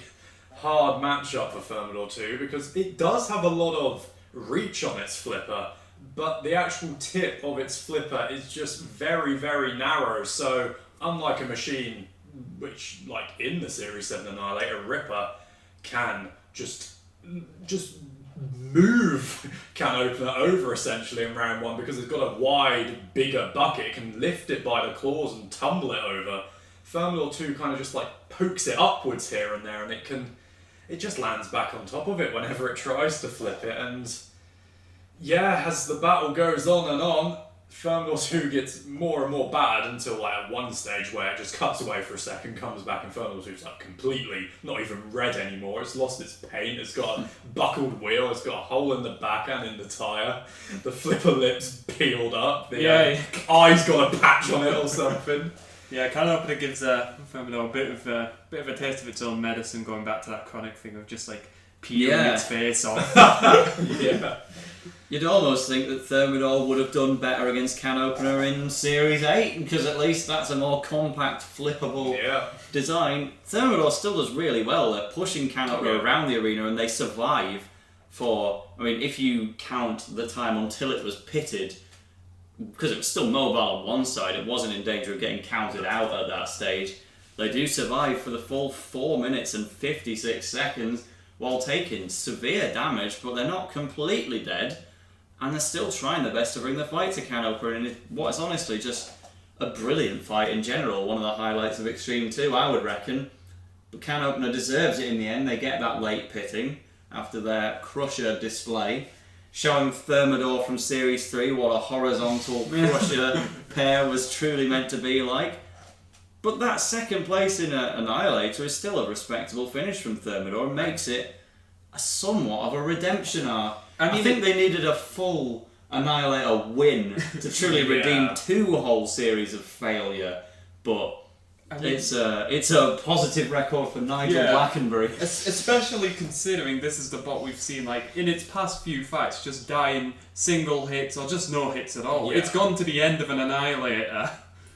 Speaker 2: hard matchup for Thermidor 2 because it does have a lot of reach on its flipper, but the actual tip of its flipper is just very, very narrow. So, unlike a machine which, like in the Series 7 Annihilator, Ripper can just move Can Opener over essentially in round one because it's got a wide, bigger bucket. It can lift it by the claws and tumble it over. Thermidor 2 kind of just like pokes it upwards here and there, and it just lands back on top of it whenever it tries to flip it. And yeah, as the battle goes on and on, Thermidor 2 gets more and more battered until like at one stage where it just cuts away for a second, comes back, and Thermidor 2's like completely not even red anymore. It's lost its paint, it's got a buckled wheel, it's got a hole in the back and in the tyre, the flipper lips peeled up, the eye's got a patch on it or something.
Speaker 1: Yeah, Can Opener gives Thermidor a bit of a taste of its own medicine, going back to that chronic thing of just like peeling its face off.
Speaker 2: Yeah.
Speaker 3: You'd almost think that Thermidor would have done better against Can Opener in Series 8, because at least that's a more compact, flippable design. Thermidor still does really well. They're pushing Can Opener around the arena, and they survive for, I mean, if you count the time until it was pitted, because it was still mobile on one side, it wasn't in danger of getting counted out at that stage. They do survive for the full 4 minutes and 56 seconds while taking severe damage, but they're not completely dead, and they're still trying their best to bring the fight to Can Opener in what is honestly just a brilliant fight in general, one of the highlights of Extreme 2, I would reckon. But Can Opener deserves it in the end. They get that late pitting after their Crusher display, showing Thermidor from Series 3 what a horizontal Crusher pair was truly meant to be like. But that second place in Annihilator is still a respectable finish from Thermidor and makes it a somewhat of a redemption arc. I think they needed a full Annihilator win to truly redeem 2 whole series of failure, but it's a positive record for Nigel Blackenbury.
Speaker 1: Especially considering this is the bot we've seen like in its past few fights just die in single hits or just no hits at all. It's gone to the end of an Annihilator.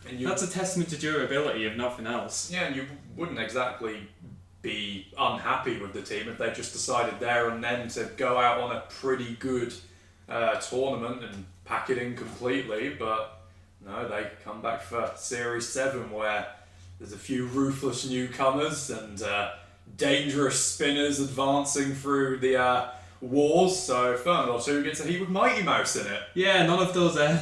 Speaker 1: And that's a testament to durability, if nothing else.
Speaker 2: Yeah, and you wouldn't exactly be unhappy with the team if they just decided there and then to go out on a pretty good tournament and pack it in completely, but no, they come back for Series 7 where there's a few ruthless newcomers and dangerous spinners advancing through the wars, so Thermidor 2 gets a heat with Mighty Mouse in it.
Speaker 1: Yeah, none of those
Speaker 3: Hey,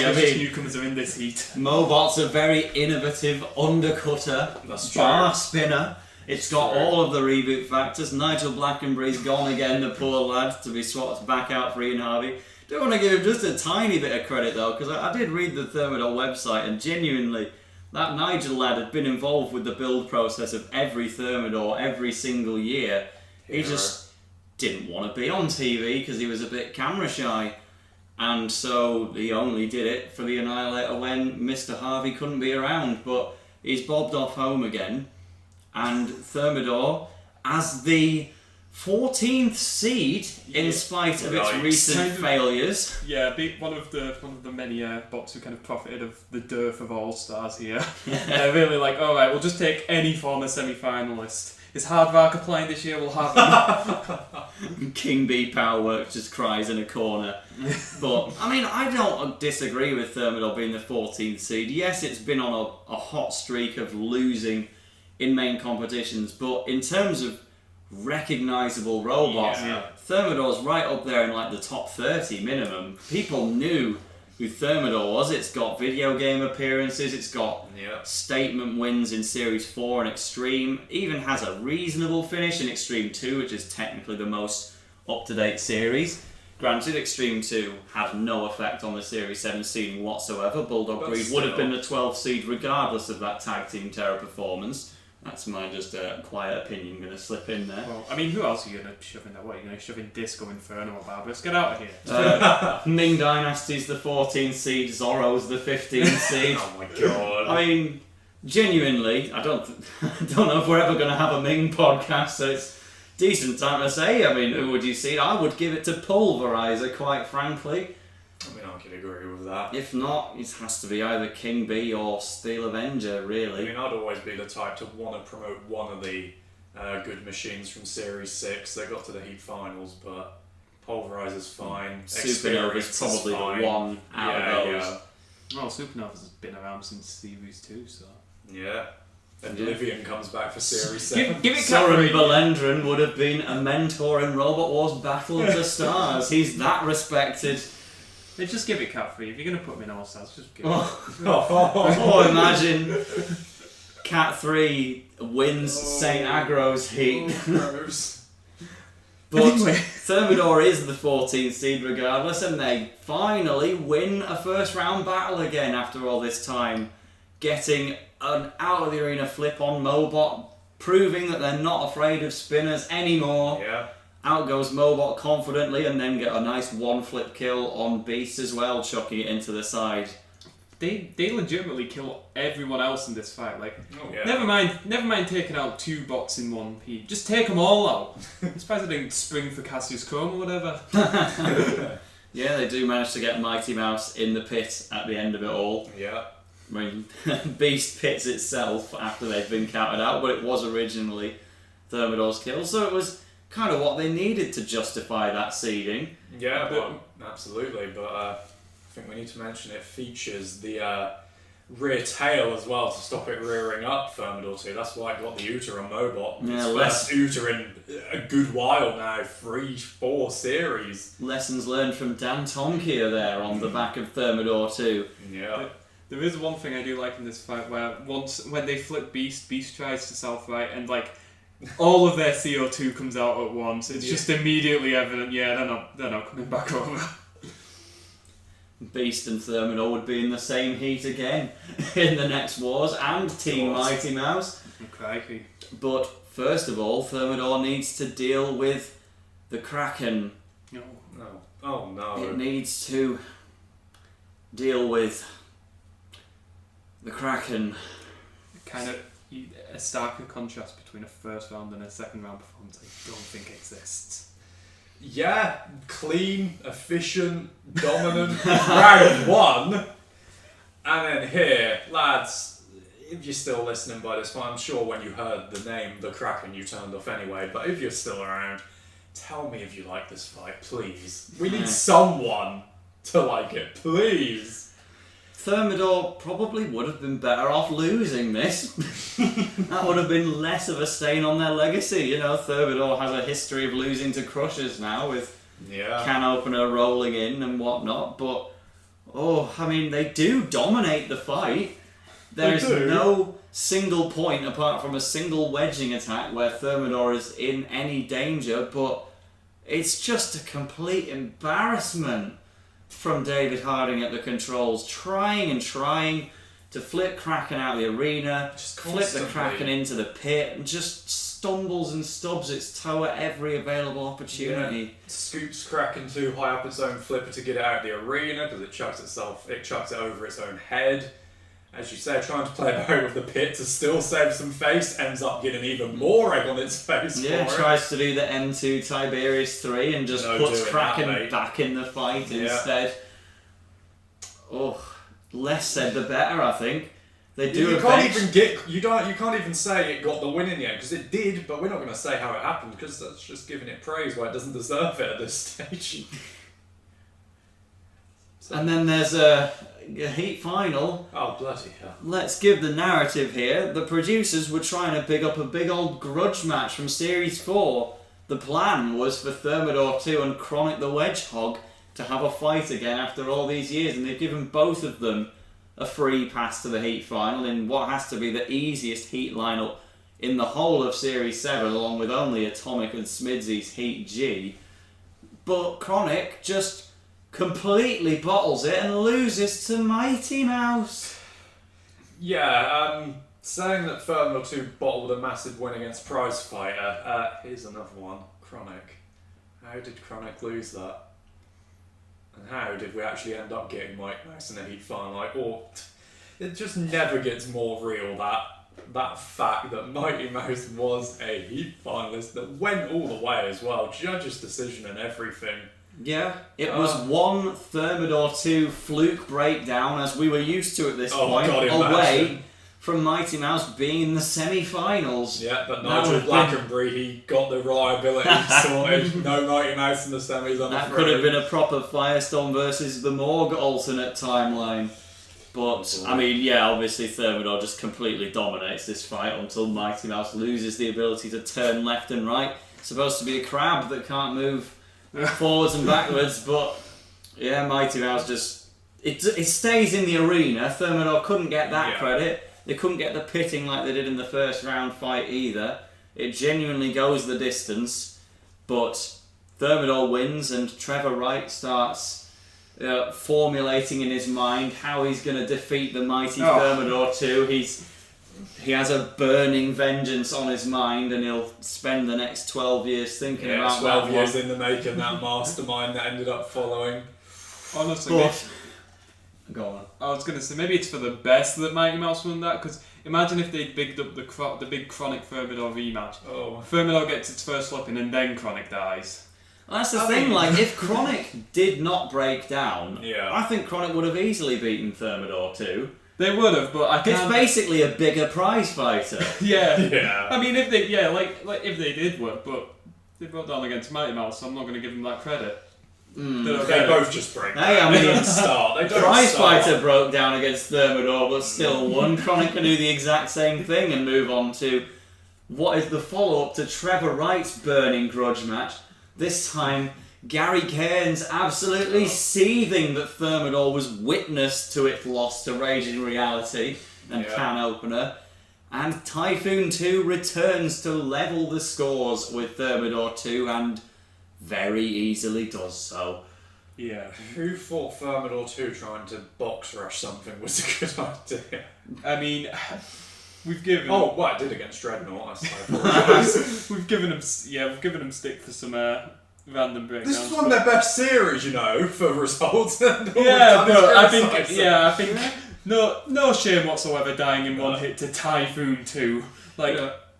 Speaker 3: I mean-
Speaker 1: newcomers are in this heat.
Speaker 3: Mobot's a very innovative undercutter,
Speaker 2: That's
Speaker 3: bar
Speaker 2: true.
Speaker 3: spinner. It's got
Speaker 2: True.
Speaker 3: all of the reboot factors. Nigel Blackenbury's gone again, the poor lad, to be swapped back out for Ian Harvey. Don't want to give him just a tiny bit of credit though, because I did read the Thermidor website, and genuinely, that Nigel lad had been involved with the build process of every Thermidor every single year. He
Speaker 2: Hero.
Speaker 3: just didn't want to be on TV because he was a bit camera shy. And so he only did it for the Annihilator when Mr. Harvey couldn't be around. But he's bobbed off home again. And Thermidor, as the 14th seed, in spite of its
Speaker 2: Yikes.
Speaker 3: recent
Speaker 1: Kind of-
Speaker 3: failures.
Speaker 1: Yeah, one of the many bots who kind of profited of the dearth of all-stars here. They're really like, alright, we'll just take any former semi-finalist. Is Hardvark applying this year? We'll have him.
Speaker 3: King B Powerworks just cries in a corner. But, I mean, I don't disagree with Thermidor being the 14th seed. Yes, it's been on a hot streak of losing in main competitions, but in terms of recognisable robots,
Speaker 2: Yeah.
Speaker 3: Thermidor's right up there in like the top 30 minimum. People knew who Thermidor was. It's got video game appearances, it's got
Speaker 2: Yeah.
Speaker 3: statement wins in Series 4 and Extreme, even has a reasonable finish in Extreme 2, which is technically the most up-to-date series. Granted, Extreme 2 had no effect on the Series 7 seeding whatsoever. Bulldog
Speaker 2: But
Speaker 3: Breed would have
Speaker 2: still.
Speaker 3: been the 12th seed regardless of that Tag Team Terror performance. That's my just quiet opinion going to slip in there.
Speaker 1: Well, I mean, who else are you going to shove in there? What, are you going to shove in Disco Inferno or Barbarous? Get out of here.
Speaker 3: Ming Dynasty's the 14th seed, Zorro's the 15th seed.
Speaker 2: Oh my god.
Speaker 3: I mean, genuinely, I don't know if we're ever going to have a Ming podcast, so it's decent time to say. I mean, who would you see? I would give it to Pulverizer, quite frankly.
Speaker 2: I mean, I can agree with that.
Speaker 3: If not, it has to be either King B or Steel Avenger,
Speaker 2: I
Speaker 3: really.
Speaker 2: mean, I'd always be the type to want to promote one of the good machines from Series 6. They got to the Heat Finals, but Pulverizer's fine.
Speaker 3: Supernova's
Speaker 2: Experience is
Speaker 3: probably
Speaker 2: fine.
Speaker 3: the one out of those.
Speaker 1: Well, Supernova's been around since Series 2, so...
Speaker 2: Yeah. Then
Speaker 3: Yeah.
Speaker 2: Livian comes back for Series 7.
Speaker 1: Give it
Speaker 3: Soren
Speaker 1: Catherine.
Speaker 3: Belendren would have been a mentor in Robot Wars Battle of the Stars. He's that respected.
Speaker 1: Hey, just give it Cat 3. If you're going to put me in all stars, just give it.
Speaker 3: Oh, imagine Cat 3 wins St. Agro's heat.
Speaker 2: Gross.
Speaker 3: But
Speaker 1: Anyway.
Speaker 3: Thermidor is the 14th seed regardless, and they finally win a first round battle again after all this time, getting an out of the arena flip on Mobot, proving that they're not afraid of spinners anymore.
Speaker 2: Yeah.
Speaker 3: Out goes Mobot confidently, and then get a nice one flip kill on Beast as well, chucking it into the side.
Speaker 1: They legitimately kill everyone else in this fight. Like,
Speaker 2: Oh, yeah.
Speaker 1: never mind taking out 2 bots in one heat. Just take them all out. I'm surprised they didn't spring for Cassius Chrome or whatever.
Speaker 3: Yeah, they do manage to get Mighty Mouse in the pit at the end of it all.
Speaker 2: Yeah.
Speaker 3: I mean, Beast pits itself after they've been counted out, but it was originally Thermidor's kill, so it was kind of what they needed to justify that seeding.
Speaker 2: Yeah, but absolutely. But I think we need to mention it features the rear tail as well to stop it rearing up. Thermidor 2. That's why it got the Uter on Mobot.
Speaker 3: Yeah,
Speaker 2: It's first Uter in a good while now. 3-4 series.
Speaker 3: Lessons learned from Dan Tonkia there on the back of Thermidor 2.
Speaker 2: Yeah.
Speaker 1: There is one thing I do like in this fight where when they flip Beast tries to south right and like all of their CO2 comes out at once. It's just immediately evident. Yeah, they're not coming back over.
Speaker 3: Beast and Thermidor would be in the same heat again in the next wars, and Team
Speaker 2: Of course.
Speaker 3: Mighty Mouse.
Speaker 1: Crikey.
Speaker 3: But first of all, Thermidor needs to deal with the Kraken.
Speaker 1: No.
Speaker 2: No. Oh no.
Speaker 3: It needs to deal with the Kraken.
Speaker 1: Kind of a starker contrast between a first round and a second round performance I don't think exists.
Speaker 2: Yeah, clean, efficient, dominant, round 1. And then here, lads, if you're still listening by this point, I'm sure when you heard the name, the Kraken, you turned off anyway, but if you're still around, tell me if you like this fight, please. We need someone to like it, please.
Speaker 3: Thermidor probably would have been better off losing this. That would have been less of a stain on their legacy. You know, Thermidor has a history of losing to Crushers now with can opener rolling in and whatnot, but they do dominate the fight. There's no single point apart from a single wedging attack where Thermidor is in any danger, but it's just a complete embarrassment from David Harding at the controls, trying to flip Kraken out of the arena,
Speaker 2: just
Speaker 3: flip the Kraken into the pit, and just stumbles and stubs its toe at every available opportunity.
Speaker 2: Yeah. Scoops Kraken too high up its own flipper to get it out of the arena because it chucks it over its own head. As you say, trying to play about with the pit to still save some face, ends up getting even more egg on its face.
Speaker 3: Yeah, tries to do the M2 Tiberius 3 and just puts Kraken back in the fight instead. Less said the better, I think. They do.
Speaker 2: You can't even say it got the win in the end because it did, but we're not going to say how it happened because that's just giving it praise where it doesn't deserve it at this stage.
Speaker 3: And then there's a heat final.
Speaker 2: Oh, bloody hell.
Speaker 3: Let's give the narrative here. The producers were trying to pick up a big old grudge match from Series 4. The plan was for Thermidor 2 and Chronic the Wedgehog to have a fight again after all these years, and they've given both of them a free pass to the heat final in what has to be the easiest heat lineup in the whole of Series 7, along with only Atomic and Smidsy's Heat G. But Chronic just completely bottles it and loses to Mighty Mouse.
Speaker 2: Yeah, saying that Thermidor 2 bottled a massive win against Prize Fighter, here's another one. Chronic. How did Chronic lose that? And how did we actually end up getting Mike Mouse in a heat final? It just never gets more real, that fact that Mighty Mouse was a heat finalist that went all the way as well. Judge's decision and everything.
Speaker 3: Yeah, it was one Thermidor 2 fluke breakdown, as we were used to at this point, away from Mighty Mouse being in the semi-finals.
Speaker 2: Yeah, but Nigel Blackenbury, he got the reliability sorted. No Mighty Mouse in the semis, I'm
Speaker 3: That
Speaker 2: afraid.
Speaker 3: could have been a proper Firestorm versus the Morgue alternate timeline. But, obviously Thermidor just completely dominates this fight until Mighty Mouse loses the ability to turn left and right. It's supposed to be a crab that can't move forwards and backwards, but Mighty Mouse just... It stays in the arena. Thermidor couldn't get that credit. They couldn't get the pitting like they did in the first round fight either. It genuinely goes the distance, but Thermidor wins and Trevor Wright starts formulating in his mind how he's going to defeat the mighty Thermidor 2. He has a burning vengeance on his mind, and he'll spend the next 12 years thinking about
Speaker 2: 12
Speaker 3: that
Speaker 2: years
Speaker 3: one.
Speaker 2: in the making, that mastermind that ended up following.
Speaker 1: Honestly,
Speaker 3: Go on.
Speaker 1: I was going to say, maybe it's for the best that Mighty Mouse won that, because imagine if they'd bigged up the big Chronic Thermidor rematch. Thermidor gets its first slip in and then Chronic dies.
Speaker 3: Well, that's the thing, if Chronic did not break down, I think Chronic would have easily beaten Thermidor 2.
Speaker 1: They would have, but I can't...
Speaker 3: It's basically a bigger prize fighter.
Speaker 1: Yeah. I mean, if they if they did work, but they brought down against Mighty Mouse, so I'm not going to give them that credit.
Speaker 2: They both just break down.
Speaker 3: Hey, I mean,
Speaker 2: they don't start. They don't
Speaker 3: Prize
Speaker 2: start.
Speaker 3: Fighter broke down against Thermidor, but still won. Chronic can do the exact same thing and move on to what is the follow-up to Trevor Wright's burning grudge match. This time, Gary Cairns absolutely seething that Thermidor was witness to its loss to Raging Reality and Can Opener. And Typhoon 2 returns to level the scores with Thermidor 2 and very easily does so.
Speaker 1: Yeah.
Speaker 2: Who thought Thermidor 2 trying to box rush something was a good idea?
Speaker 1: I mean, we've given...
Speaker 2: I did against Dreadnought, I apologise.
Speaker 1: we've given him stick for some random breakdowns.
Speaker 2: This is one of their best series, for results.
Speaker 1: I think no shame whatsoever dying in one hit to Typhoon 2.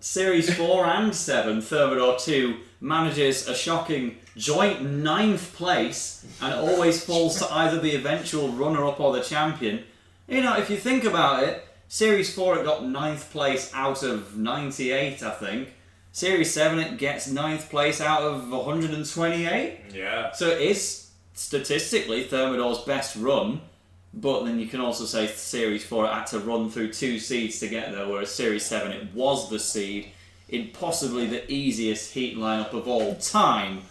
Speaker 3: Series 4 and 7, Thermidor 2 manages a shocking joint 9th place and always falls to either the eventual runner-up or the champion. If you think about it, Series 4 it got 9th place out of 98, I think. Series 7 it gets 9th place out of 128.
Speaker 2: Yeah.
Speaker 3: So it is, statistically, Thermidor's best run. But then you can also say Series 4 had to run through 2 seeds to get there, whereas Series 7 it was the seed in possibly the easiest heat lineup of all time.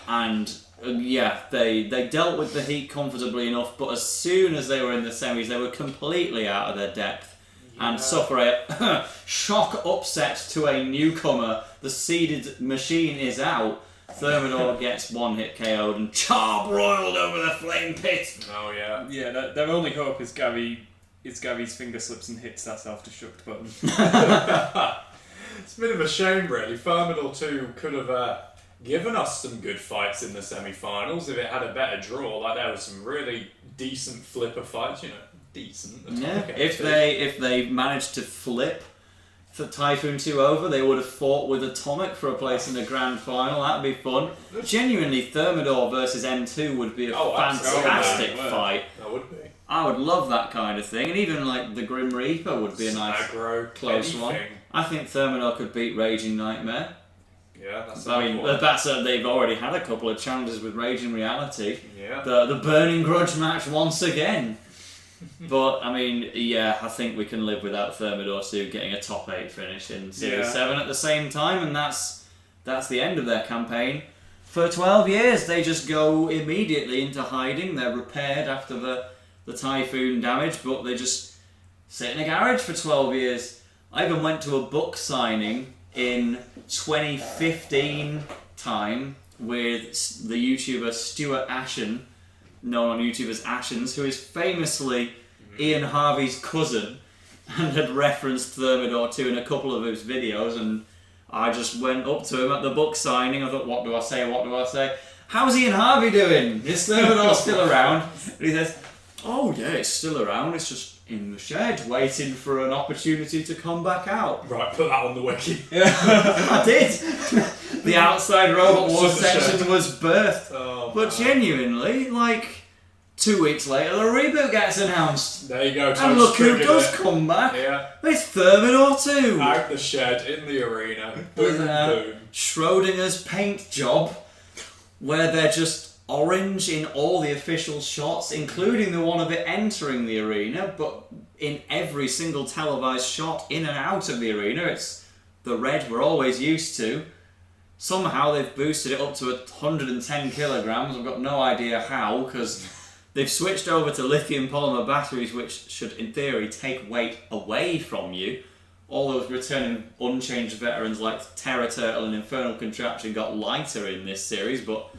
Speaker 3: And they dealt with the heat comfortably enough, but as soon as they were in the semis, they were completely out of their depth and suffer a shock upset to a newcomer. The seeded machine is out. Thermidor gets one hit KO'd and charbroiled over the flame pit.
Speaker 2: Oh yeah.
Speaker 1: Yeah, their only hope is Gary's finger slips and hits that self-destruct button.
Speaker 2: It's a bit of a shame, really. Thermidor 2 could have given us some good fights in the semi-finals if it had a better draw. Like, there was some really decent flipper fights, decent.
Speaker 3: Yeah, if they managed to flip the Typhoon 2 over, they would have fought with Atomic for a place in the grand final. That'd be fun. Genuinely, Thermidor versus M2 would be a fantastic fight.
Speaker 2: That would be.
Speaker 3: I would love that kind of thing, and even like the Grim Reaper would be a nice close one. I think Thermidor could beat Raging Nightmare.
Speaker 2: Yeah, that's.
Speaker 3: They've already had a couple of challenges with Raging Reality.
Speaker 2: Yeah.
Speaker 3: The Burning Grudge match once again. But I mean, I think we can live without Thermidor 2 getting a top 8 finish in Series 7 at the same time, and that's the end of their campaign. For 12 years, they just go immediately into hiding. They're repaired after the Typhoon damage, but they just sit in a garage for 12 years. I even went to a book signing in 2015 time with the YouTuber Stuart Ashen, known on YouTube as Ashens, who is famously Ian Harvey's cousin and had referenced Thermidor 2 in a couple of his videos, and I just went up to him at the book signing. I thought, what do I say? How's Ian Harvey doing? Is Thermidor still around? And he says, oh yeah, it's still around, it's just in the shed waiting for an opportunity to come back out.
Speaker 2: Right, put that on the wiki.
Speaker 3: I did. The outside Robot Wars section was birthed. But genuinely, like, 2 weeks later, the reboot gets announced.
Speaker 2: There you go.
Speaker 3: And look who does come back.
Speaker 2: Yeah.
Speaker 3: It's Thermidor 2.
Speaker 2: Out the shed, in the arena. Boom, boom.
Speaker 3: Schrodinger's paint job, where they're just orange in all the official shots, including the one of it entering the arena, but in every single televised shot in and out of the arena, it's the red we're always used to. Somehow they've boosted it up to 110 kilograms. I've got no idea how, because they've switched over to lithium polymer batteries, which should, in theory, take weight away from you. All those returning unchanged veterans like Terra Turtle and Infernal Contraption got lighter in this series, but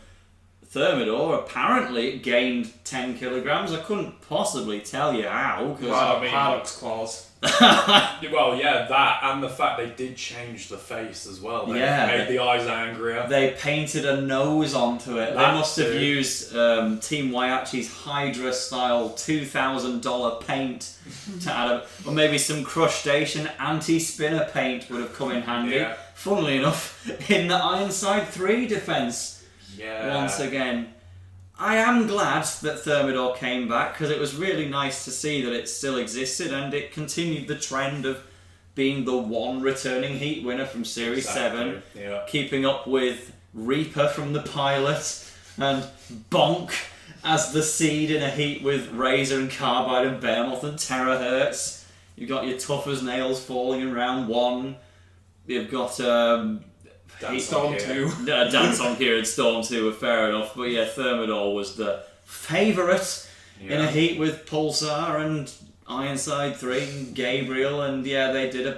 Speaker 3: Thermidor apparently gained 10 kilograms. I couldn't possibly tell you how, because
Speaker 1: Paradox Claws.
Speaker 2: Well, yeah, that, and the fact they did change the face as well. They made the eyes angrier.
Speaker 3: They painted a nose onto it. They must have used Team Waiachi's Hydra-style $2,000 paint to add or maybe some crustacean anti-spinner paint would have come in handy.
Speaker 2: Yeah.
Speaker 3: Funnily enough, in the Ironside 3 defense.
Speaker 2: Yeah.
Speaker 3: Once again, I am glad that Thermidor came back, because it was really nice to see that it still existed and it continued the trend of being the one returning heat winner from Series 7, keeping up with Reaper from the pilot and Bonk as the seed in a heat with Razor and Carbide and Behemoth and Terahertz. You've got your Tough as Nails falling in round 1. You've got
Speaker 1: Storm 2.
Speaker 3: Dance on here and Storm 2 were fair enough, but yeah, Thermidor was the favourite in a heat with Pulsar and Ironside 3 and Gabriel, and they did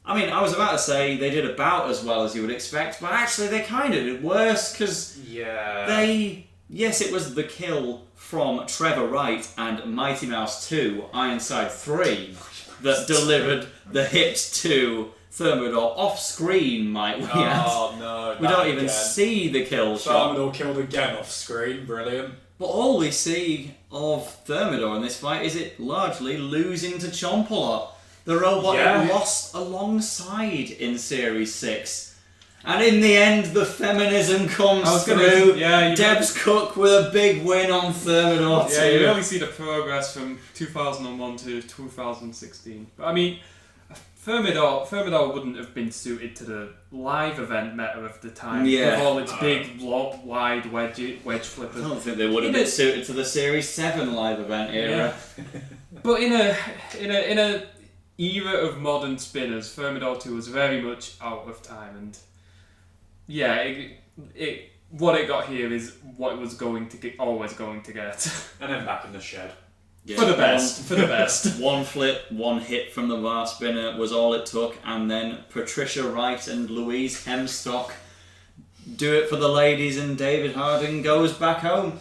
Speaker 3: I was about to say they did about as well as you would expect, but actually they kind of did worse, because it was the kill from Trevor Wright and Mighty Mouse 2, Ironside 3, that delivered the hit to Thermidor off screen, might we add.
Speaker 2: Oh no.
Speaker 3: We don't even see the kill shot.
Speaker 2: Thermidor killed again off screen, brilliant.
Speaker 3: But all we see of Thermidor in this fight is it largely losing to Chompalot, the robot it lost alongside in Series 6. And in the end, the feminism comes through. Debs Cook with a big win on Thermidor 2.
Speaker 1: Yeah, you really see the progress from 2001 to 2016. But I mean, Thermidor wouldn't have been suited to the live event meta of the time
Speaker 3: Yeah.
Speaker 1: with all its big, wide wedge
Speaker 3: I
Speaker 1: flippers.
Speaker 3: don't think they would have been suited to the Series 7 live event era.
Speaker 1: Yeah. But in a era of modern spinners, Thermidor 2 was very much out of time, and what it got here is what it was always going to get.
Speaker 2: And then back in the shed.
Speaker 3: Yeah.
Speaker 1: For the best.
Speaker 3: One flip, one hit from the bar spinner was all it took, and then Patricia Wright and Louise Hemstock do it for the ladies, and David Harding goes back home.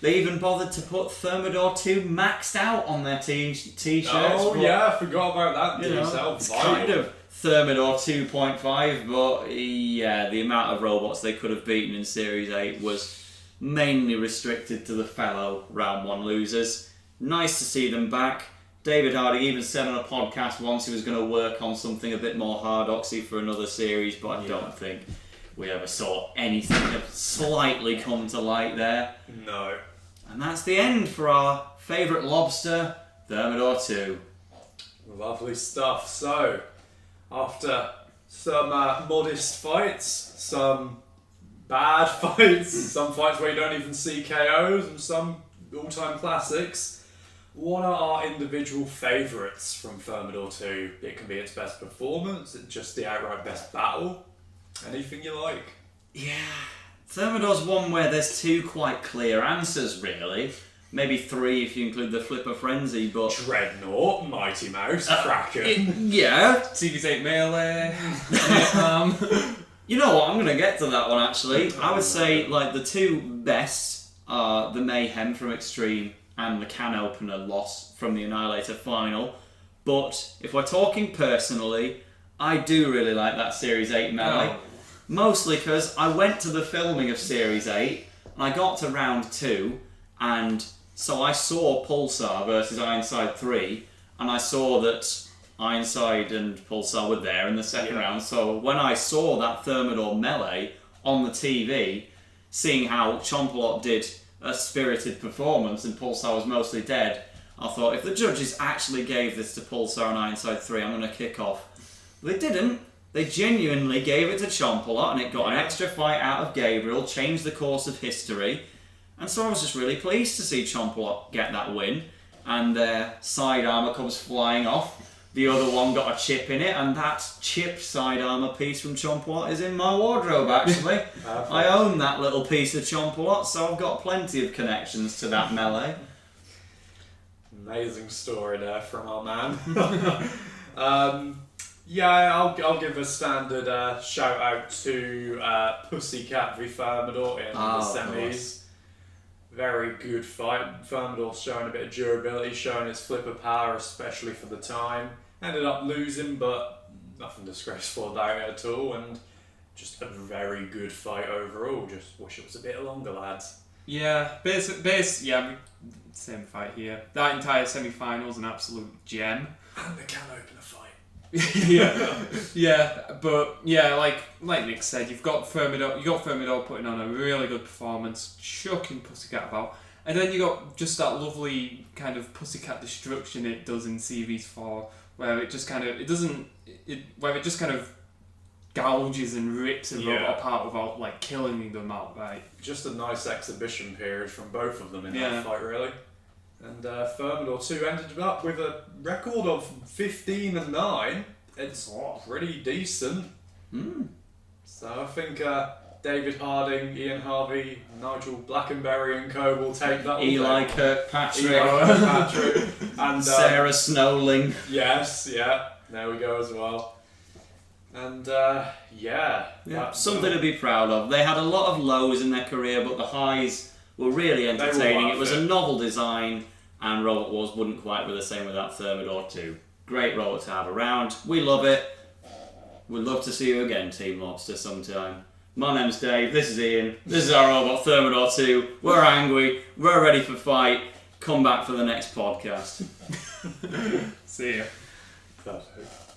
Speaker 3: They even bothered to put Thermidor 2 maxed out on their t-shirts.
Speaker 2: Oh yeah, I forgot about that.
Speaker 3: You know, it's kind of Thermidor 2.5, but yeah, the amount of robots they could have beaten in Series 8 was mainly restricted to the fellow Round 1 losers. Nice to see them back. David Harding even said on a podcast once he was going to work on something a bit more hardoxy for another series, but I don't think we ever saw anything that slightly come to light there.
Speaker 2: No.
Speaker 3: And that's the end for our favourite lobster, Thermidor 2.
Speaker 2: Lovely stuff. So, after some modest fights, some bad fights, some fights where you don't even see KOs, and some all-time classics, what are our individual favourites from Thermidor 2? It can be its best performance, it's just the outright best battle, anything you like.
Speaker 3: Yeah, Thermidor's one where there's two quite clear answers, really. Maybe three if you include the Flipper Frenzy, but...
Speaker 2: Dreadnought, Mighty Mouse, Kraken.
Speaker 3: Yeah.
Speaker 1: Series 8 Melee.
Speaker 3: You know what, I'm going to get to that one, actually. I would say, like, the two best are the Mayhem from Extreme and the can opener loss from the Annihilator final. But if we're talking personally, I do really like that Series 8 Melee.
Speaker 1: Oh.
Speaker 3: Mostly because I went to the filming of Series 8 and I got to round 2, and so I saw Pulsar versus Ironside 3, and I saw that Ironside and Pulsar were there in the second round. So when I saw that Thermidor Melee on the TV, seeing how Chompalot did a spirited performance and Pulsar was mostly dead, I thought, if the judges actually gave this to Pulsar and Ironside 3, I'm going to kick off. They didn't. They genuinely gave it to Chompalot, and it got an extra fight out of Gabriel, changed the course of history, and so I was just really pleased to see Chompalot get that win, and their side armour comes flying off. The other one got a chip in it, and that chipped side armour piece from Chompalot is in my wardrobe, actually. I own that little piece of Chompalot, so I've got plenty of connections to that melee.
Speaker 2: Amazing story there from our man. Yeah, I'll give a standard shout out to Pussycat v Thermidor in the semis. Very good fight. Thermidor's showing a bit of durability, showing its flipper power, especially for the time. Ended up losing, but nothing disgraceful about it at all, and just a very good fight overall. Just wish it was a bit longer, lads.
Speaker 1: Yeah, same fight here. That entire semi-final's an absolute gem.
Speaker 2: And the can opener fight.
Speaker 1: But like Nick said, you've got Thermidor putting on a really good performance, chucking Pussycat about, and then you got just that lovely kind of Pussycat destruction it does in CVs4, where it just kind of gouges and rips a robot apart without like killing them outright.
Speaker 2: Just a nice exhibition period from both of them in that fight, really. And Thermidor 2 ended up with a record of 15-9. It's pretty decent. So I think David Harding, Ian Harvey, Nigel Blackenberry and co will take that.
Speaker 3: Eli Kirkpatrick.
Speaker 2: And
Speaker 3: Sarah Snowling.
Speaker 2: Yes, there we go as well. And
Speaker 3: something to be proud of. They had a lot of lows in their career, but the highs were really entertaining. It was a novel design, and Robot Wars wouldn't quite be the same without Thermidor 2. Great robot to have around. We love it. We'd love to see you again, Team Lobster, sometime. My name's Dave, this is Ian, this is our robot Thermidor 2. We're angry, we're ready for fight. Come back for the next podcast.
Speaker 1: See ya.
Speaker 2: Perfect.